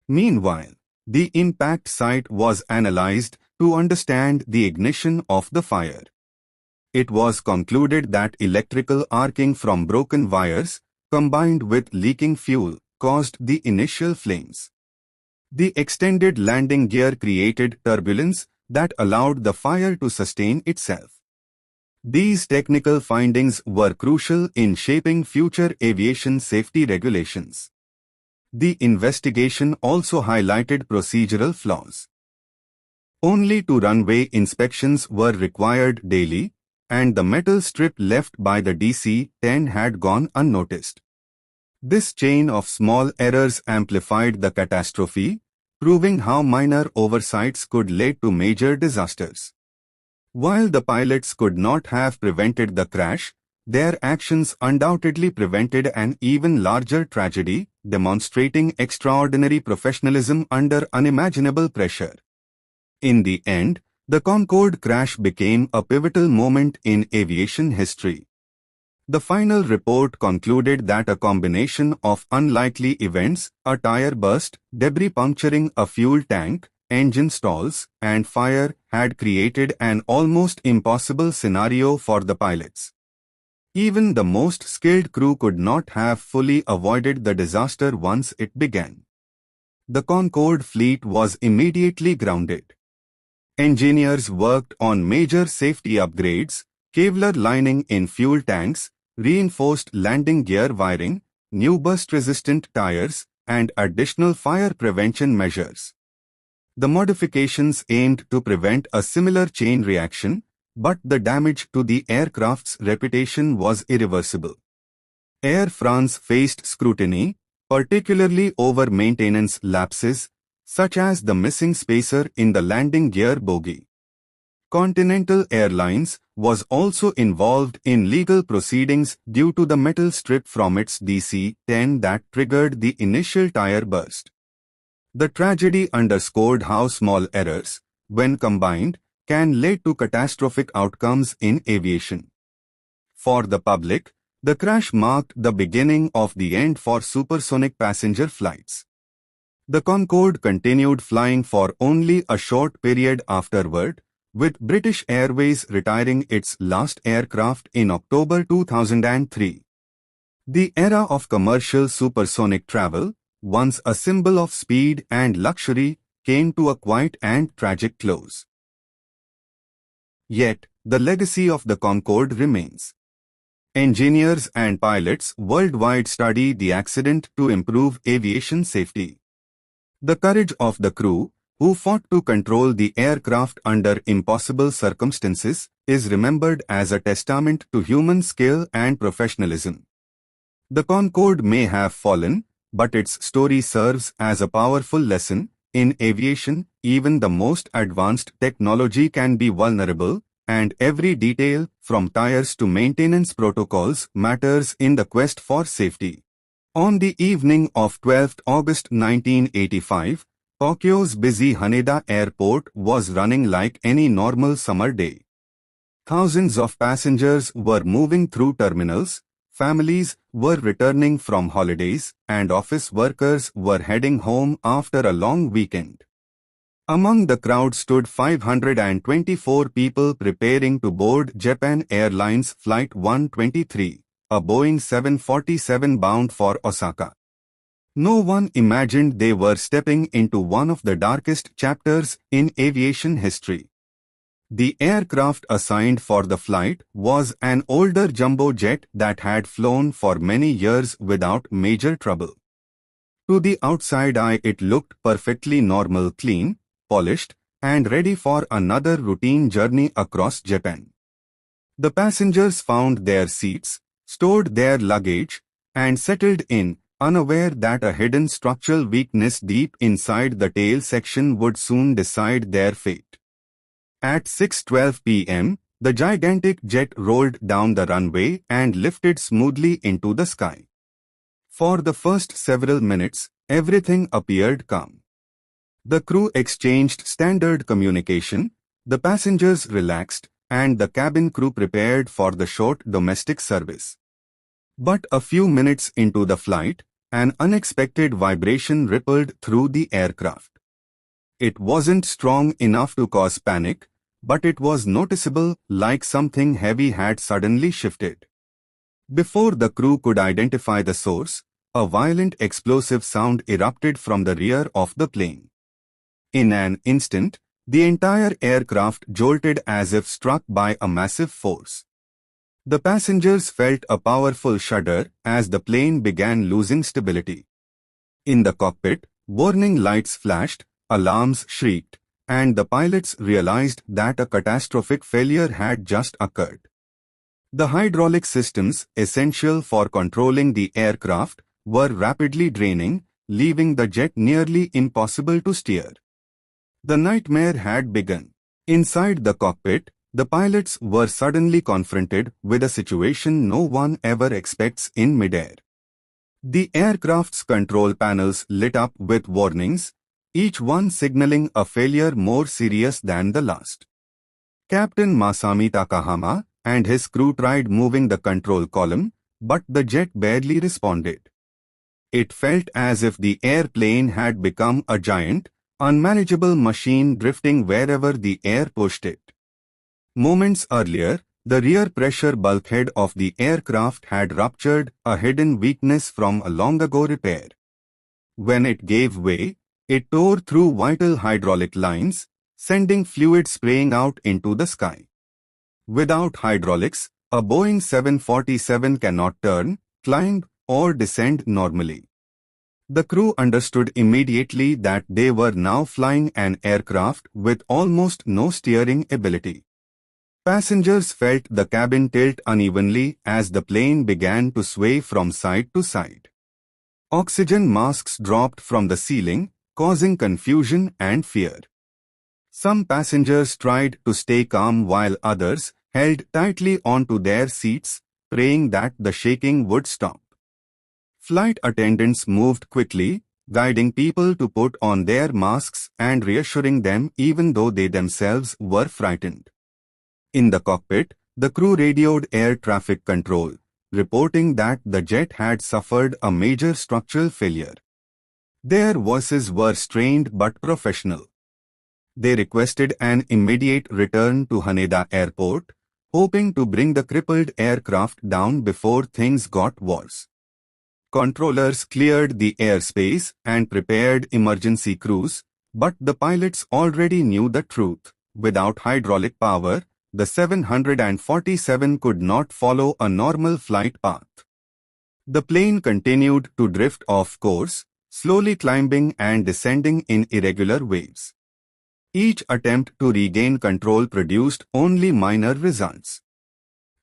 Meanwhile, the impact site was analyzed to understand the ignition of the fire. It was concluded that electrical arcing from broken wires, combined with leaking fuel, caused the initial flames. The extended landing gear created turbulence that allowed the fire to sustain itself. These technical findings were crucial in shaping future aviation safety regulations. The investigation also highlighted procedural flaws. Only 2 runway inspections were required daily, and the metal strip left by the DC-10 had gone unnoticed. This chain of small errors amplified the catastrophe, proving how minor oversights could lead to major disasters. While the pilots could not have prevented the crash, their actions undoubtedly prevented an even larger tragedy, demonstrating extraordinary professionalism under unimaginable pressure. In the end, the Concorde crash became a pivotal moment in aviation history. The final report concluded that a combination of unlikely events, a tire burst, debris puncturing a fuel tank, engine stalls, and fire, had created an almost impossible scenario for the pilots. Even the most skilled crew could not have fully avoided the disaster once it began. The Concorde fleet was immediately grounded. Engineers worked on major safety upgrades: Kevlar lining in fuel tanks, reinforced landing gear wiring, new burst-resistant tires, and additional fire prevention measures. The modifications aimed to prevent a similar chain reaction, but the damage to the aircraft's reputation was irreversible. Air France faced scrutiny, particularly over maintenance lapses, such as the missing spacer in the landing gear bogie. Continental Airlines was also involved in legal proceedings due to the metal strip from its DC-10 that triggered the initial tire burst. The tragedy underscored how small errors, when combined, can lead to catastrophic outcomes in aviation. For the public, the crash marked the beginning of the end for supersonic passenger flights. The Concorde continued flying for only a short period afterward, with British Airways retiring its last aircraft in October 2003. The era of commercial supersonic travel, once a symbol of speed and luxury, came to a quiet and tragic close. Yet, the legacy of the Concorde remains. Engineers and pilots worldwide study the accident to improve aviation safety. The courage of the crew, who fought to control the aircraft under impossible circumstances, is remembered as a testament to human skill and professionalism. The Concorde may have fallen, but its story serves as a powerful lesson. In aviation, even the most advanced technology can be vulnerable, and every detail, from tires to maintenance protocols, matters in the quest for safety. On the evening of 12 August 1985, Tokyo's busy Haneda Airport was running like any normal summer day. Thousands of passengers were moving through terminals, families were returning from holidays, and office workers were heading home after a long weekend. Among the crowd stood 524 people preparing to board Japan Airlines Flight 123, a Boeing 747 bound for Osaka. No one imagined they were stepping into one of the darkest chapters in aviation history. The aircraft assigned for the flight was an older jumbo jet that had flown for many years without major trouble. To the outside eye, it looked perfectly normal, clean, polished, and ready for another routine journey across Japan. The passengers found their seats, stored their luggage, and settled in, unaware that a hidden structural weakness deep inside the tail section would soon decide their fate. At 6:12 p.m., the gigantic jet rolled down the runway and lifted smoothly into the sky. For the first several minutes, everything appeared calm. The crew exchanged standard communication, the passengers relaxed, and the cabin crew prepared for the short domestic service. But a few minutes into the flight, an unexpected vibration rippled through the aircraft. It wasn't strong enough to cause panic, but it was noticeable, like something heavy had suddenly shifted. Before the crew could identify the source, a violent explosive sound erupted from the rear of the plane. In an instant, the entire aircraft jolted as if struck by a massive force. The passengers felt a powerful shudder as the plane began losing stability. In the cockpit, warning lights flashed, alarms shrieked, and the pilots realized that a catastrophic failure had just occurred. The hydraulic systems, essential for controlling the aircraft, were rapidly draining, leaving the jet nearly impossible to steer. The nightmare had begun. Inside the cockpit, the pilots were suddenly confronted with a situation no one ever expects in midair. The aircraft's control panels lit up with warnings, each one signaling a failure more serious than the last. Captain Masami Takahama and his crew tried moving the control column, but the jet barely responded. It felt as if the airplane had become a giant, unmanageable machine drifting wherever the air pushed it. Moments earlier, the rear pressure bulkhead of the aircraft had ruptured, a hidden weakness from a long-ago repair. When it gave way, it tore through vital hydraulic lines, sending fluid spraying out into the sky. Without hydraulics, a Boeing 747 cannot turn, climb, or descend normally. The crew understood immediately that they were now flying an aircraft with almost no steering ability. Passengers felt the cabin tilt unevenly as the plane began to sway from side to side. Oxygen masks dropped from the ceiling, causing confusion and fear. Some passengers tried to stay calm while others held tightly onto their seats, praying that the shaking would stop. Flight attendants moved quickly, guiding people to put on their masks and reassuring them even though they themselves were frightened. In the cockpit, the crew radioed air traffic control, reporting that the jet had suffered a major structural failure. Their voices were strained but professional. They requested an immediate return to Haneda Airport, hoping to bring the crippled aircraft down before things got worse. Controllers cleared the airspace and prepared emergency crews, but the pilots already knew the truth. Without hydraulic power, the 747 could not follow a normal flight path. The plane continued to drift off course, slowly climbing and descending in irregular waves. Each attempt to regain control produced only minor results.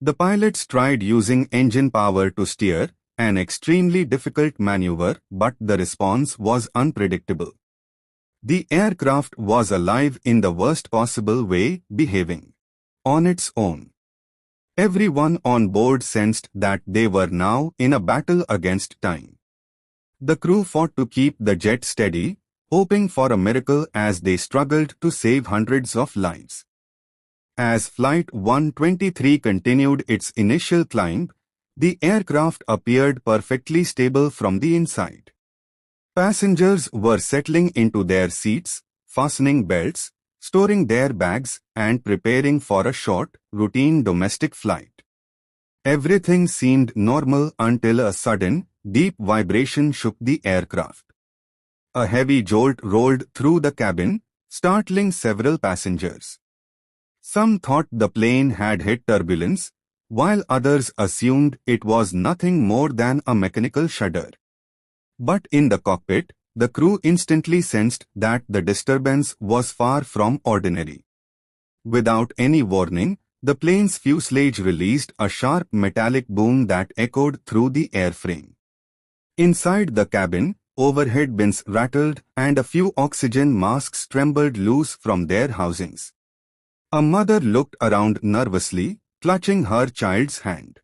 The pilots tried using engine power to steer, an extremely difficult maneuver, but the response was unpredictable. The aircraft was alive in the worst possible way, behaving on its own. Everyone on board sensed that they were now in a battle against time. The crew fought to keep the jet steady, hoping for a miracle as they struggled to save hundreds of lives. As Flight 123 continued its initial climb, the aircraft appeared perfectly stable from the inside. Passengers were settling into their seats, fastening belts, storing their bags, and preparing for a short, routine domestic flight. Everything seemed normal until a sudden, deep vibration shook the aircraft. A heavy jolt rolled through the cabin, startling several passengers. Some thought the plane had hit turbulence, while others assumed it was nothing more than a mechanical shudder. But in the cockpit, the crew instantly sensed that the disturbance was far from ordinary. Without any warning, the plane's fuselage released a sharp metallic boom that echoed through the airframe. Inside the cabin, overhead bins rattled and a few oxygen masks trembled loose from their housings. A mother looked around nervously, clutching her child's hand.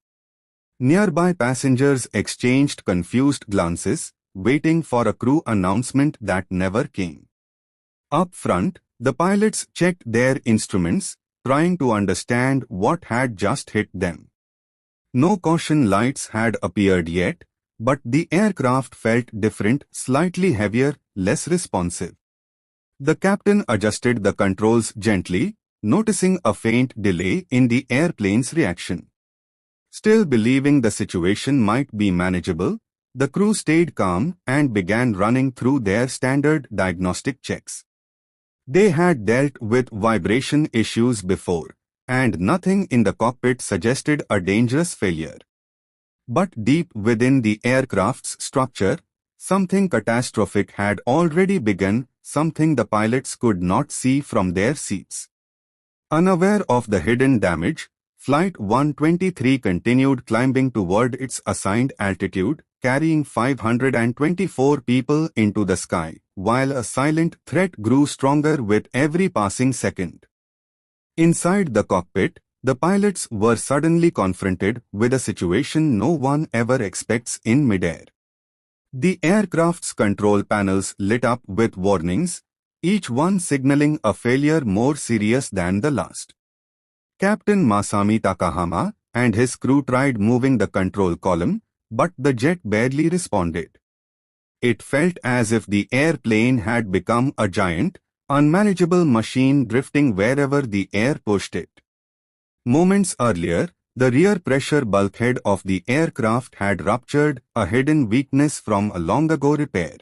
Nearby passengers exchanged confused glances, waiting for a crew announcement that never came. Up front, the pilots checked their instruments, trying to understand what had just hit them. No caution lights had appeared yet, but the aircraft felt different, slightly heavier, less responsive. The captain adjusted the controls gently, noticing a faint delay in the airplane's reaction. Still believing the situation might be manageable, the crew stayed calm and began running through their standard diagnostic checks. They had dealt with vibration issues before, and nothing in the cockpit suggested a dangerous failure. But deep within the aircraft's structure, something catastrophic had already begun, something the pilots could not see from their seats. Unaware of the hidden damage, Flight 123 continued climbing toward its assigned altitude, carrying 524 people into the sky, while a silent threat grew stronger with every passing second. Inside the cockpit, the pilots were suddenly confronted with a situation no one ever expects in midair. The aircraft's control panels lit up with warnings, each one signaling a failure more serious than the last. Captain Masami Takahama and his crew tried moving the control column, but the jet barely responded. It felt as if the airplane had become a giant, unmanageable machine drifting wherever the air pushed it. Moments earlier, the rear pressure bulkhead of the aircraft had ruptured, a hidden weakness from a long-ago repair.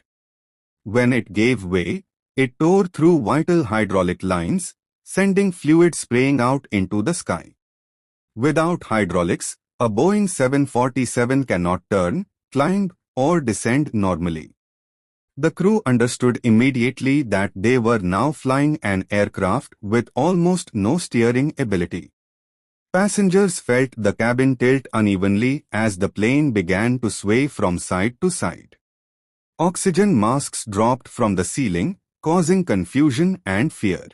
When it gave way, it tore through vital hydraulic lines, sending fluid spraying out into the sky. Without hydraulics, a Boeing 747 cannot turn, climb, or descend normally. The crew understood immediately that they were now flying an aircraft with almost no steering ability. Passengers felt the cabin tilt unevenly as the plane began to sway from side to side. Oxygen masks dropped from the ceiling, causing confusion and fear.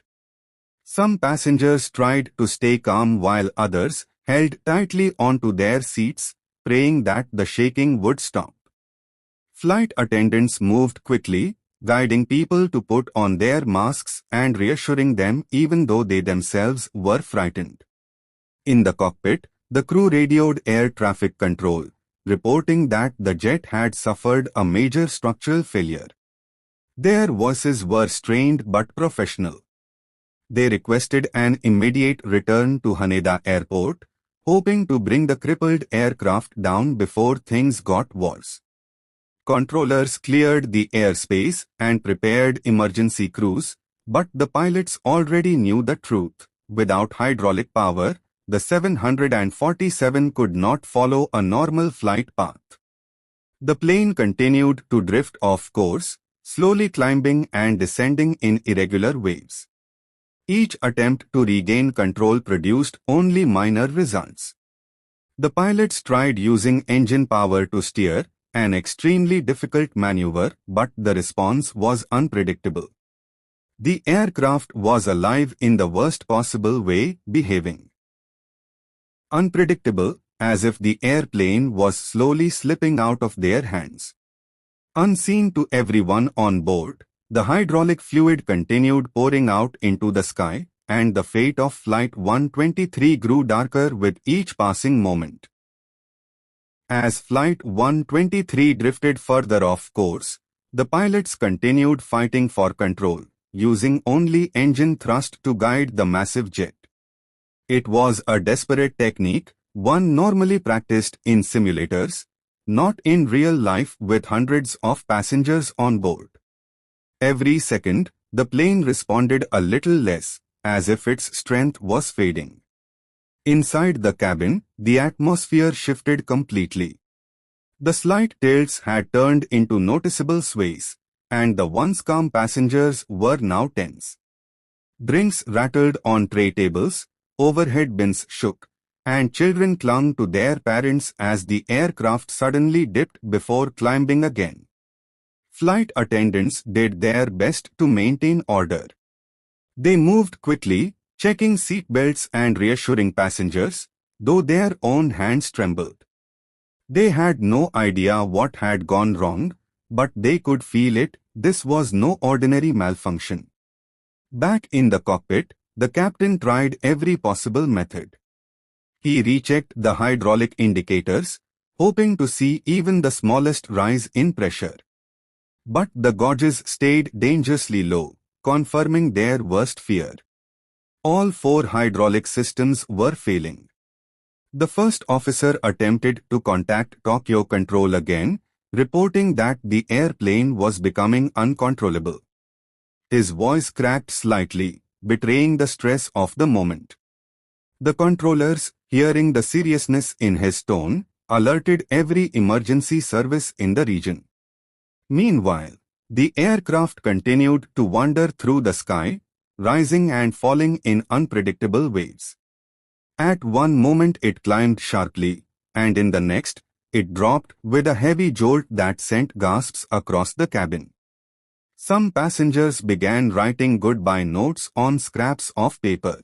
Some passengers tried to stay calm while others held tightly onto their seats, praying that the shaking would stop. Flight attendants moved quickly, guiding people to put on their masks and reassuring them even though they themselves were frightened. In the cockpit, the crew radioed air traffic control, reporting that the jet had suffered a major structural failure. Their voices were strained but professional. They requested an immediate return to Haneda Airport, hoping to bring the crippled aircraft down before things got worse. Controllers cleared the airspace and prepared emergency crews, but the pilots already knew the truth. Without hydraulic power, the 747 could not follow a normal flight path. The plane continued to drift off course, slowly climbing and descending in irregular waves. Each attempt to regain control produced only minor results. The pilots tried using engine power to steer, an extremely difficult maneuver, but the response was unpredictable. The aircraft was alive in the worst possible way, behaving unpredictable, as if the airplane was slowly slipping out of their hands. Unseen to everyone on board, the hydraulic fluid continued pouring out into the sky, and the fate of Flight 123 grew darker with each passing moment. As Flight 123 drifted further off course, the pilots continued fighting for control, using only engine thrust to guide the massive jet. It was a desperate technique, one normally practiced in simulators, not in real life with hundreds of passengers on board. Every second, the plane responded a little less, as if its strength was fading. Inside the cabin, the atmosphere shifted completely. The slight tilts had turned into noticeable sways, and the once calm passengers were now tense. Drinks rattled on tray tables, overhead bins shook, and children clung to their parents as the aircraft suddenly dipped before climbing again. Flight attendants did their best to maintain order. They moved quickly, checking seat belts and reassuring passengers, though their own hands trembled. They had no idea what had gone wrong, but they could feel it. This was no ordinary malfunction. Back in the cockpit, the captain tried every possible method. He rechecked the hydraulic indicators, hoping to see even the smallest rise in pressure. But the gauges stayed dangerously low, confirming their worst fear. All 4 hydraulic systems were failing. The first officer attempted to contact Tokyo Control again, reporting that the airplane was becoming uncontrollable. His voice cracked slightly, betraying the stress of the moment. The controllers, hearing the seriousness in his tone, alerted every emergency service in the region. Meanwhile, the aircraft continued to wander through the sky, rising and falling in unpredictable waves. At one moment it climbed sharply, and in the next, it dropped with a heavy jolt that sent gasps across the cabin. Some passengers began writing goodbye notes on scraps of paper.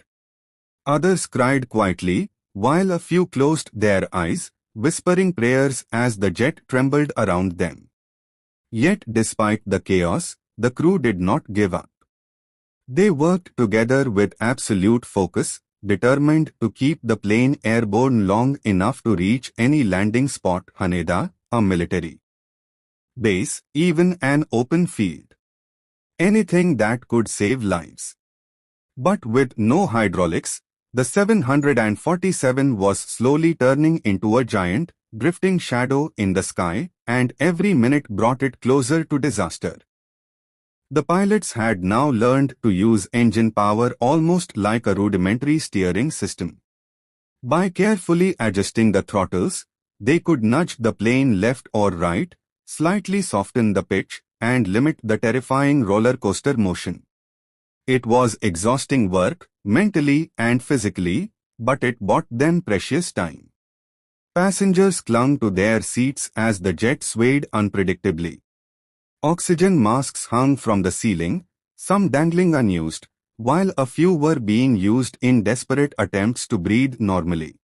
Others cried quietly, while a few closed their eyes, whispering prayers as the jet trembled around them. Yet despite the chaos, the crew did not give up. They worked together with absolute focus, determined to keep the plane airborne long enough to reach any landing spot. Haneda, a military base, even an open field. Anything that could save lives. But with no hydraulics, the 747 was slowly turning into a giant, drifting shadow in the sky, and every minute brought it closer to disaster. The pilots had now learned to use engine power almost like a rudimentary steering system. By carefully adjusting the throttles, they could nudge the plane left or right, slightly soften the pitch, and limit the terrifying roller coaster motion. It was exhausting work, mentally and physically, but it bought them precious time. Passengers clung to their seats as the jet swayed unpredictably. Oxygen masks hung from the ceiling, some dangling unused, while a few were being used in desperate attempts to breathe normally.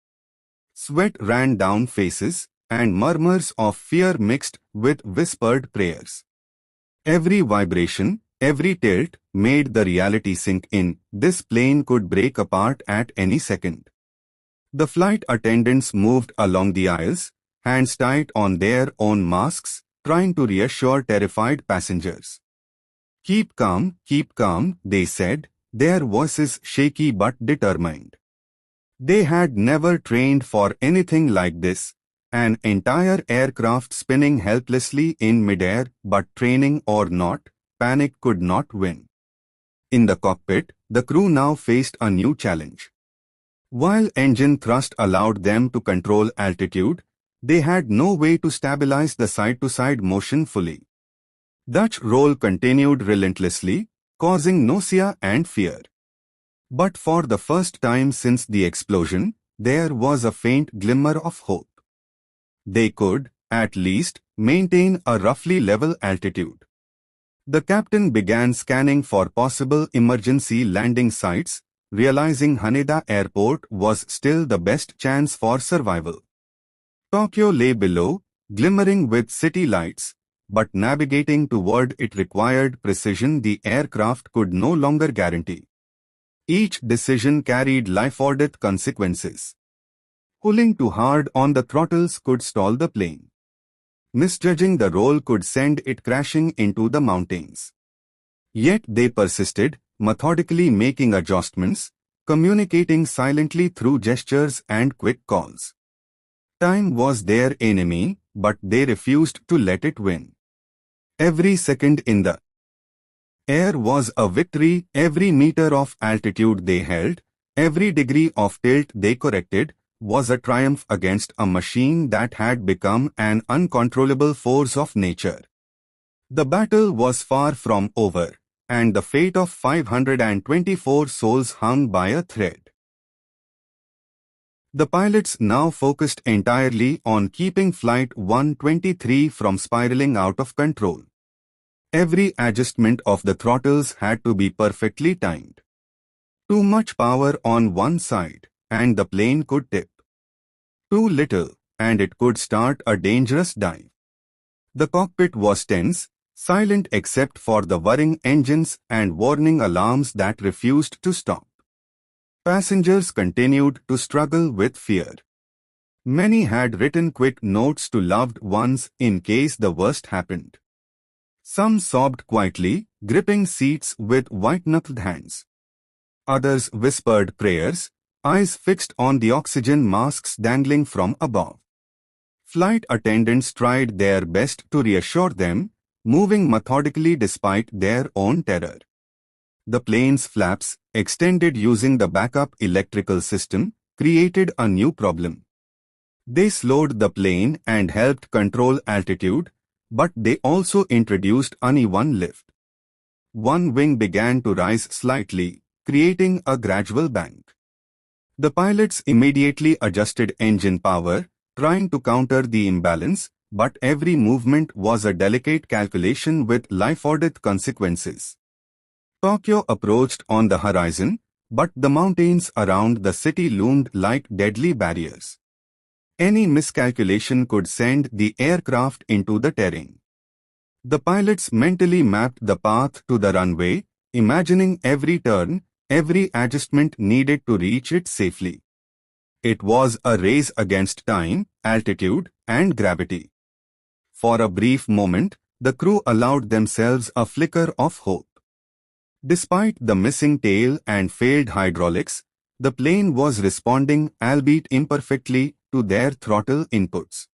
Sweat ran down faces, and murmurs of fear mixed with whispered prayers. Every vibration, every tilt, made the reality sink in. This plane could break apart at any second. The flight attendants moved along the aisles, hands tight on their own masks, trying to reassure terrified passengers. Keep calm, they said, their voices shaky but determined. They had never trained for anything like this, an entire aircraft spinning helplessly in midair, but training or not, panic could not win. In the cockpit, the crew now faced a new challenge. While engine thrust allowed them to control altitude, they had no way to stabilize the side-to-side motion fully. Dutch roll continued relentlessly, causing nausea and fear. But for the first time since the explosion, there was a faint glimmer of hope. They could, at least, maintain a roughly level altitude. The captain began scanning for possible emergency landing sites, realizing Haneda Airport was still the best chance for survival. Tokyo lay below, glimmering with city lights, but navigating toward it required precision the aircraft could no longer guarantee. Each decision carried life-or-death consequences. Pulling too hard on the throttles could stall the plane. Misjudging the roll could send it crashing into the mountains. Yet they persisted, methodically making adjustments, communicating silently through gestures and quick calls. Time was their enemy, but they refused to let it win. Every second in the air was a victory, every meter of altitude they held, every degree of tilt they corrected, was a triumph against a machine that had become an uncontrollable force of nature. The battle was far from over, and the fate of 524 souls hung by a thread. The pilots now focused entirely on keeping Flight 123 from spiraling out of control. Every adjustment of the throttles had to be perfectly timed. Too much power on one side, and the plane could tip. Too little, and it could start a dangerous dive. The cockpit was tense, silent except for the whirring engines and warning alarms that refused to stop. Passengers continued to struggle with fear. Many had written quick notes to loved ones in case the worst happened. Some sobbed quietly, gripping seats with white-knuckled hands. Others whispered prayers, eyes fixed on the oxygen masks dangling from above. Flight attendants tried their best to reassure them, moving methodically despite their own terror. The plane's flaps, extended using the backup electrical system, created a new problem. They slowed the plane and helped control altitude, but they also introduced uneven lift. One wing began to rise slightly, creating a gradual bank. The pilots immediately adjusted engine power, trying to counter the imbalance, but every movement was a delicate calculation with life-or-death consequences. Tokyo approached on the horizon, but the mountains around the city loomed like deadly barriers. Any miscalculation could send the aircraft into the terrain. The pilots mentally mapped the path to the runway, imagining every turn, every adjustment needed to reach it safely. It was a race against time, altitude, and gravity. For a brief moment, the crew allowed themselves a flicker of hope. Despite the missing tail and failed hydraulics, the plane was responding, albeit imperfectly, to their throttle inputs.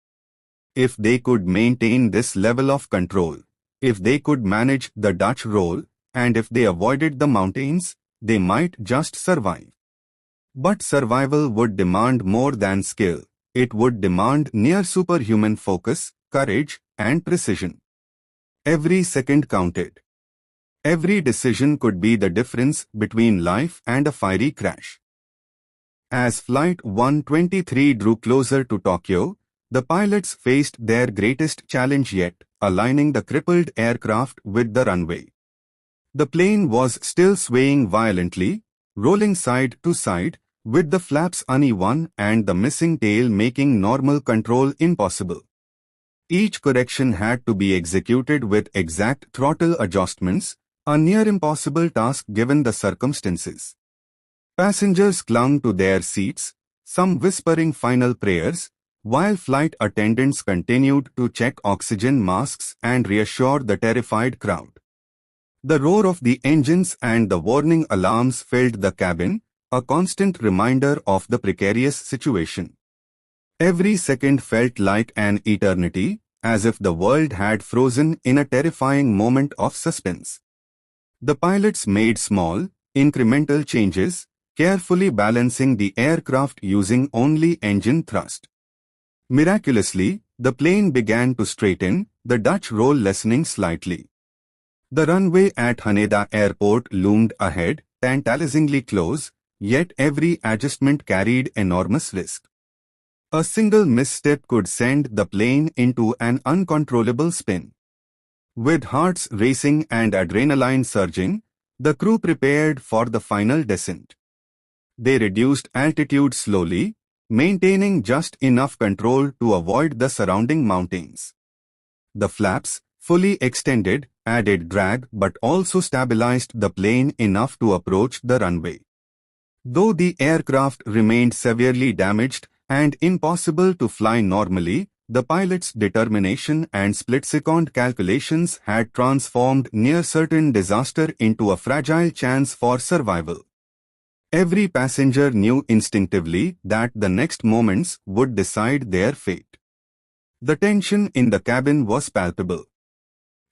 If they could maintain this level of control, if they could manage the Dutch roll, and if they avoided the mountains, they might just survive. But survival would demand more than skill. It would demand near superhuman focus, courage, and precision. Every second counted. Every decision could be the difference between life and a fiery crash. As Flight 123 drew closer to Tokyo, the pilots faced their greatest challenge yet, aligning the crippled aircraft with the runway. The plane was still swaying violently, rolling side to side, with the flaps uneven and the missing tail making normal control impossible. Each correction had to be executed with exact throttle adjustments, a near impossible task given the circumstances. Passengers clung to their seats, some whispering final prayers, while flight attendants continued to check oxygen masks and reassure the terrified crowd. The roar of the engines and the warning alarms filled the cabin, a constant reminder of the precarious situation. Every second felt like an eternity, as if the world had frozen in a terrifying moment of suspense. The pilots made small, incremental changes, carefully balancing the aircraft using only engine thrust. Miraculously, the plane began to straighten, the Dutch roll lessening slightly. The runway at Haneda Airport loomed ahead, tantalizingly close, yet every adjustment carried enormous risk. A single misstep could send the plane into an uncontrollable spin. With hearts racing and adrenaline surging, the crew prepared for the final descent. They reduced altitude slowly, maintaining just enough control to avoid the surrounding mountains. The flaps, fully extended, added drag but also stabilized the plane enough to approach the runway. Though the aircraft remained severely damaged and impossible to fly normally, the pilot's determination and split-second calculations had transformed near-certain disaster into a fragile chance for survival. Every passenger knew instinctively that the next moments would decide their fate. The tension in the cabin was palpable.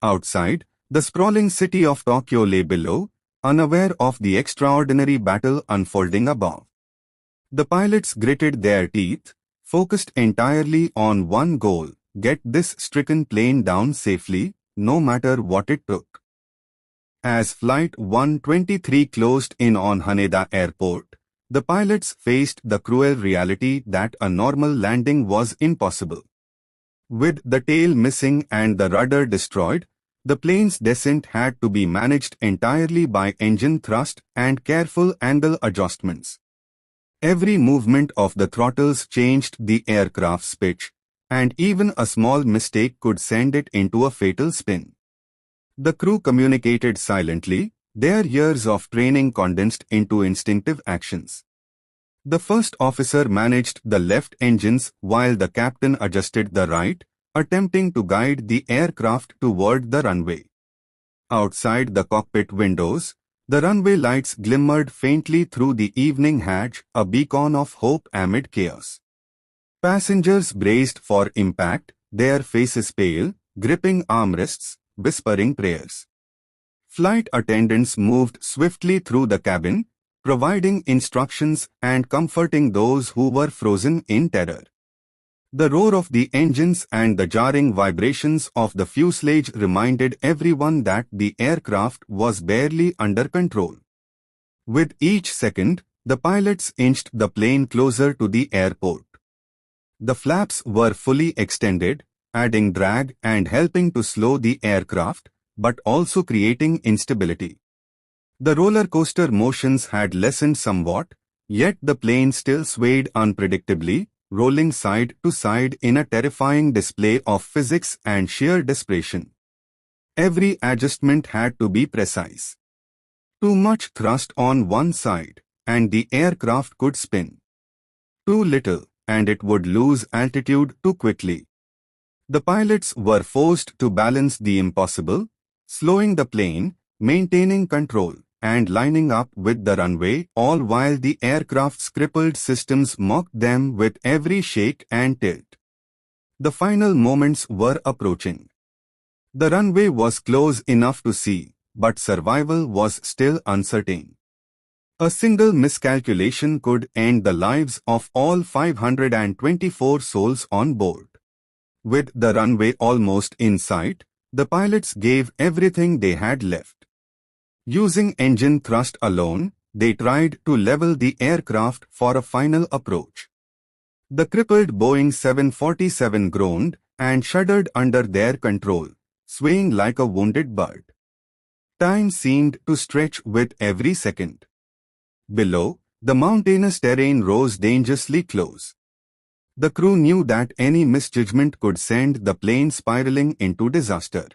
Outside, the sprawling city of Tokyo lay below, unaware of the extraordinary battle unfolding above. The pilots gritted their teeth, focused entirely on one goal: get this stricken plane down safely, no matter what it took. As Flight 123 closed in on Haneda Airport, the pilots faced the cruel reality that a normal landing was impossible. With the tail missing and the rudder destroyed, the plane's descent had to be managed entirely by engine thrust and careful angle adjustments. Every movement of the throttles changed the aircraft's pitch, and even a small mistake could send it into a fatal spin. The crew communicated silently, their years of training condensed into instinctive actions. The first officer managed the left engines while the captain adjusted the right, attempting to guide the aircraft toward the runway. Outside the cockpit windows, the runway lights glimmered faintly through the evening hatch, a beacon of hope amid chaos. Passengers braced for impact, their faces pale, gripping armrests, whispering prayers. Flight attendants moved swiftly through the cabin, providing instructions and comforting those who were frozen in terror. The roar of the engines and the jarring vibrations of the fuselage reminded everyone that the aircraft was barely under control. With each second, the pilots inched the plane closer to the airport. The flaps were fully extended, adding drag and helping to slow the aircraft, but also creating instability. The roller coaster motions had lessened somewhat, yet the plane still swayed unpredictably, rolling side to side in a terrifying display of physics and sheer desperation. Every adjustment had to be precise. Too much thrust on one side, and the aircraft could spin. Too little, and it would lose altitude too quickly. The pilots were forced to balance the impossible, slowing the plane, maintaining control, and lining up with the runway, all while the aircraft's crippled systems mocked them with every shake and tilt. The final moments were approaching. The runway was close enough to see, but survival was still uncertain. A single miscalculation could end the lives of all 524 souls on board. With the runway almost in sight, the pilots gave everything they had left. Using engine thrust alone, they tried to level the aircraft for a final approach. The crippled Boeing 747 groaned and shuddered under their control, swaying like a wounded bird. Time seemed to stretch with every second. Below, the mountainous terrain rose dangerously close. The crew knew that any misjudgment could send the plane spiraling into disaster.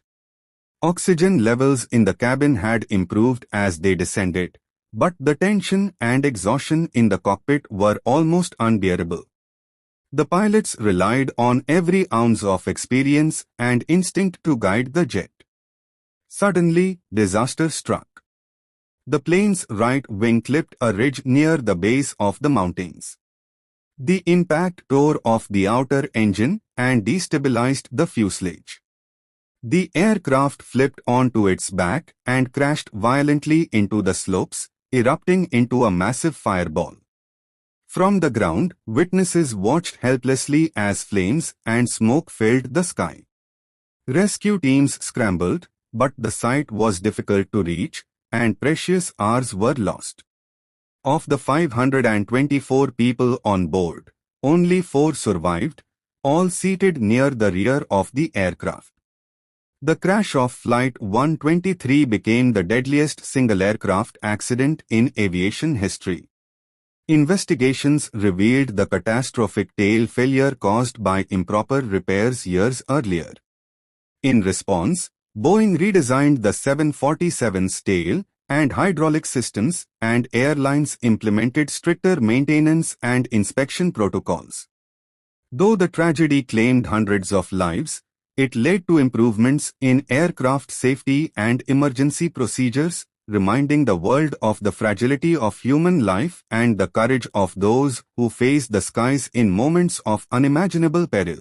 Oxygen levels in the cabin had improved as they descended, but the tension and exhaustion in the cockpit were almost unbearable. The pilots relied on every ounce of experience and instinct to guide the jet. Suddenly, disaster struck. The plane's right wing clipped a ridge near the base of the mountains. The impact tore off the outer engine and destabilized the fuselage. The aircraft flipped onto its back and crashed violently into the slopes, erupting into a massive fireball. From the ground, witnesses watched helplessly as flames and smoke filled the sky. Rescue teams scrambled, but the site was difficult to reach, and precious hours were lost. Of the 524 people on board, only 4 survived, all seated near the rear of the aircraft. The crash of Flight 123 became the deadliest single aircraft accident in aviation history. Investigations revealed the catastrophic tail failure caused by improper repairs years earlier. In response, Boeing redesigned the 747's tail and hydraulic systems, and airlines implemented stricter maintenance and inspection protocols. Though the tragedy claimed hundreds of lives, it led to improvements in aircraft safety and emergency procedures, reminding the world of the fragility of human life and the courage of those who face the skies in moments of unimaginable peril.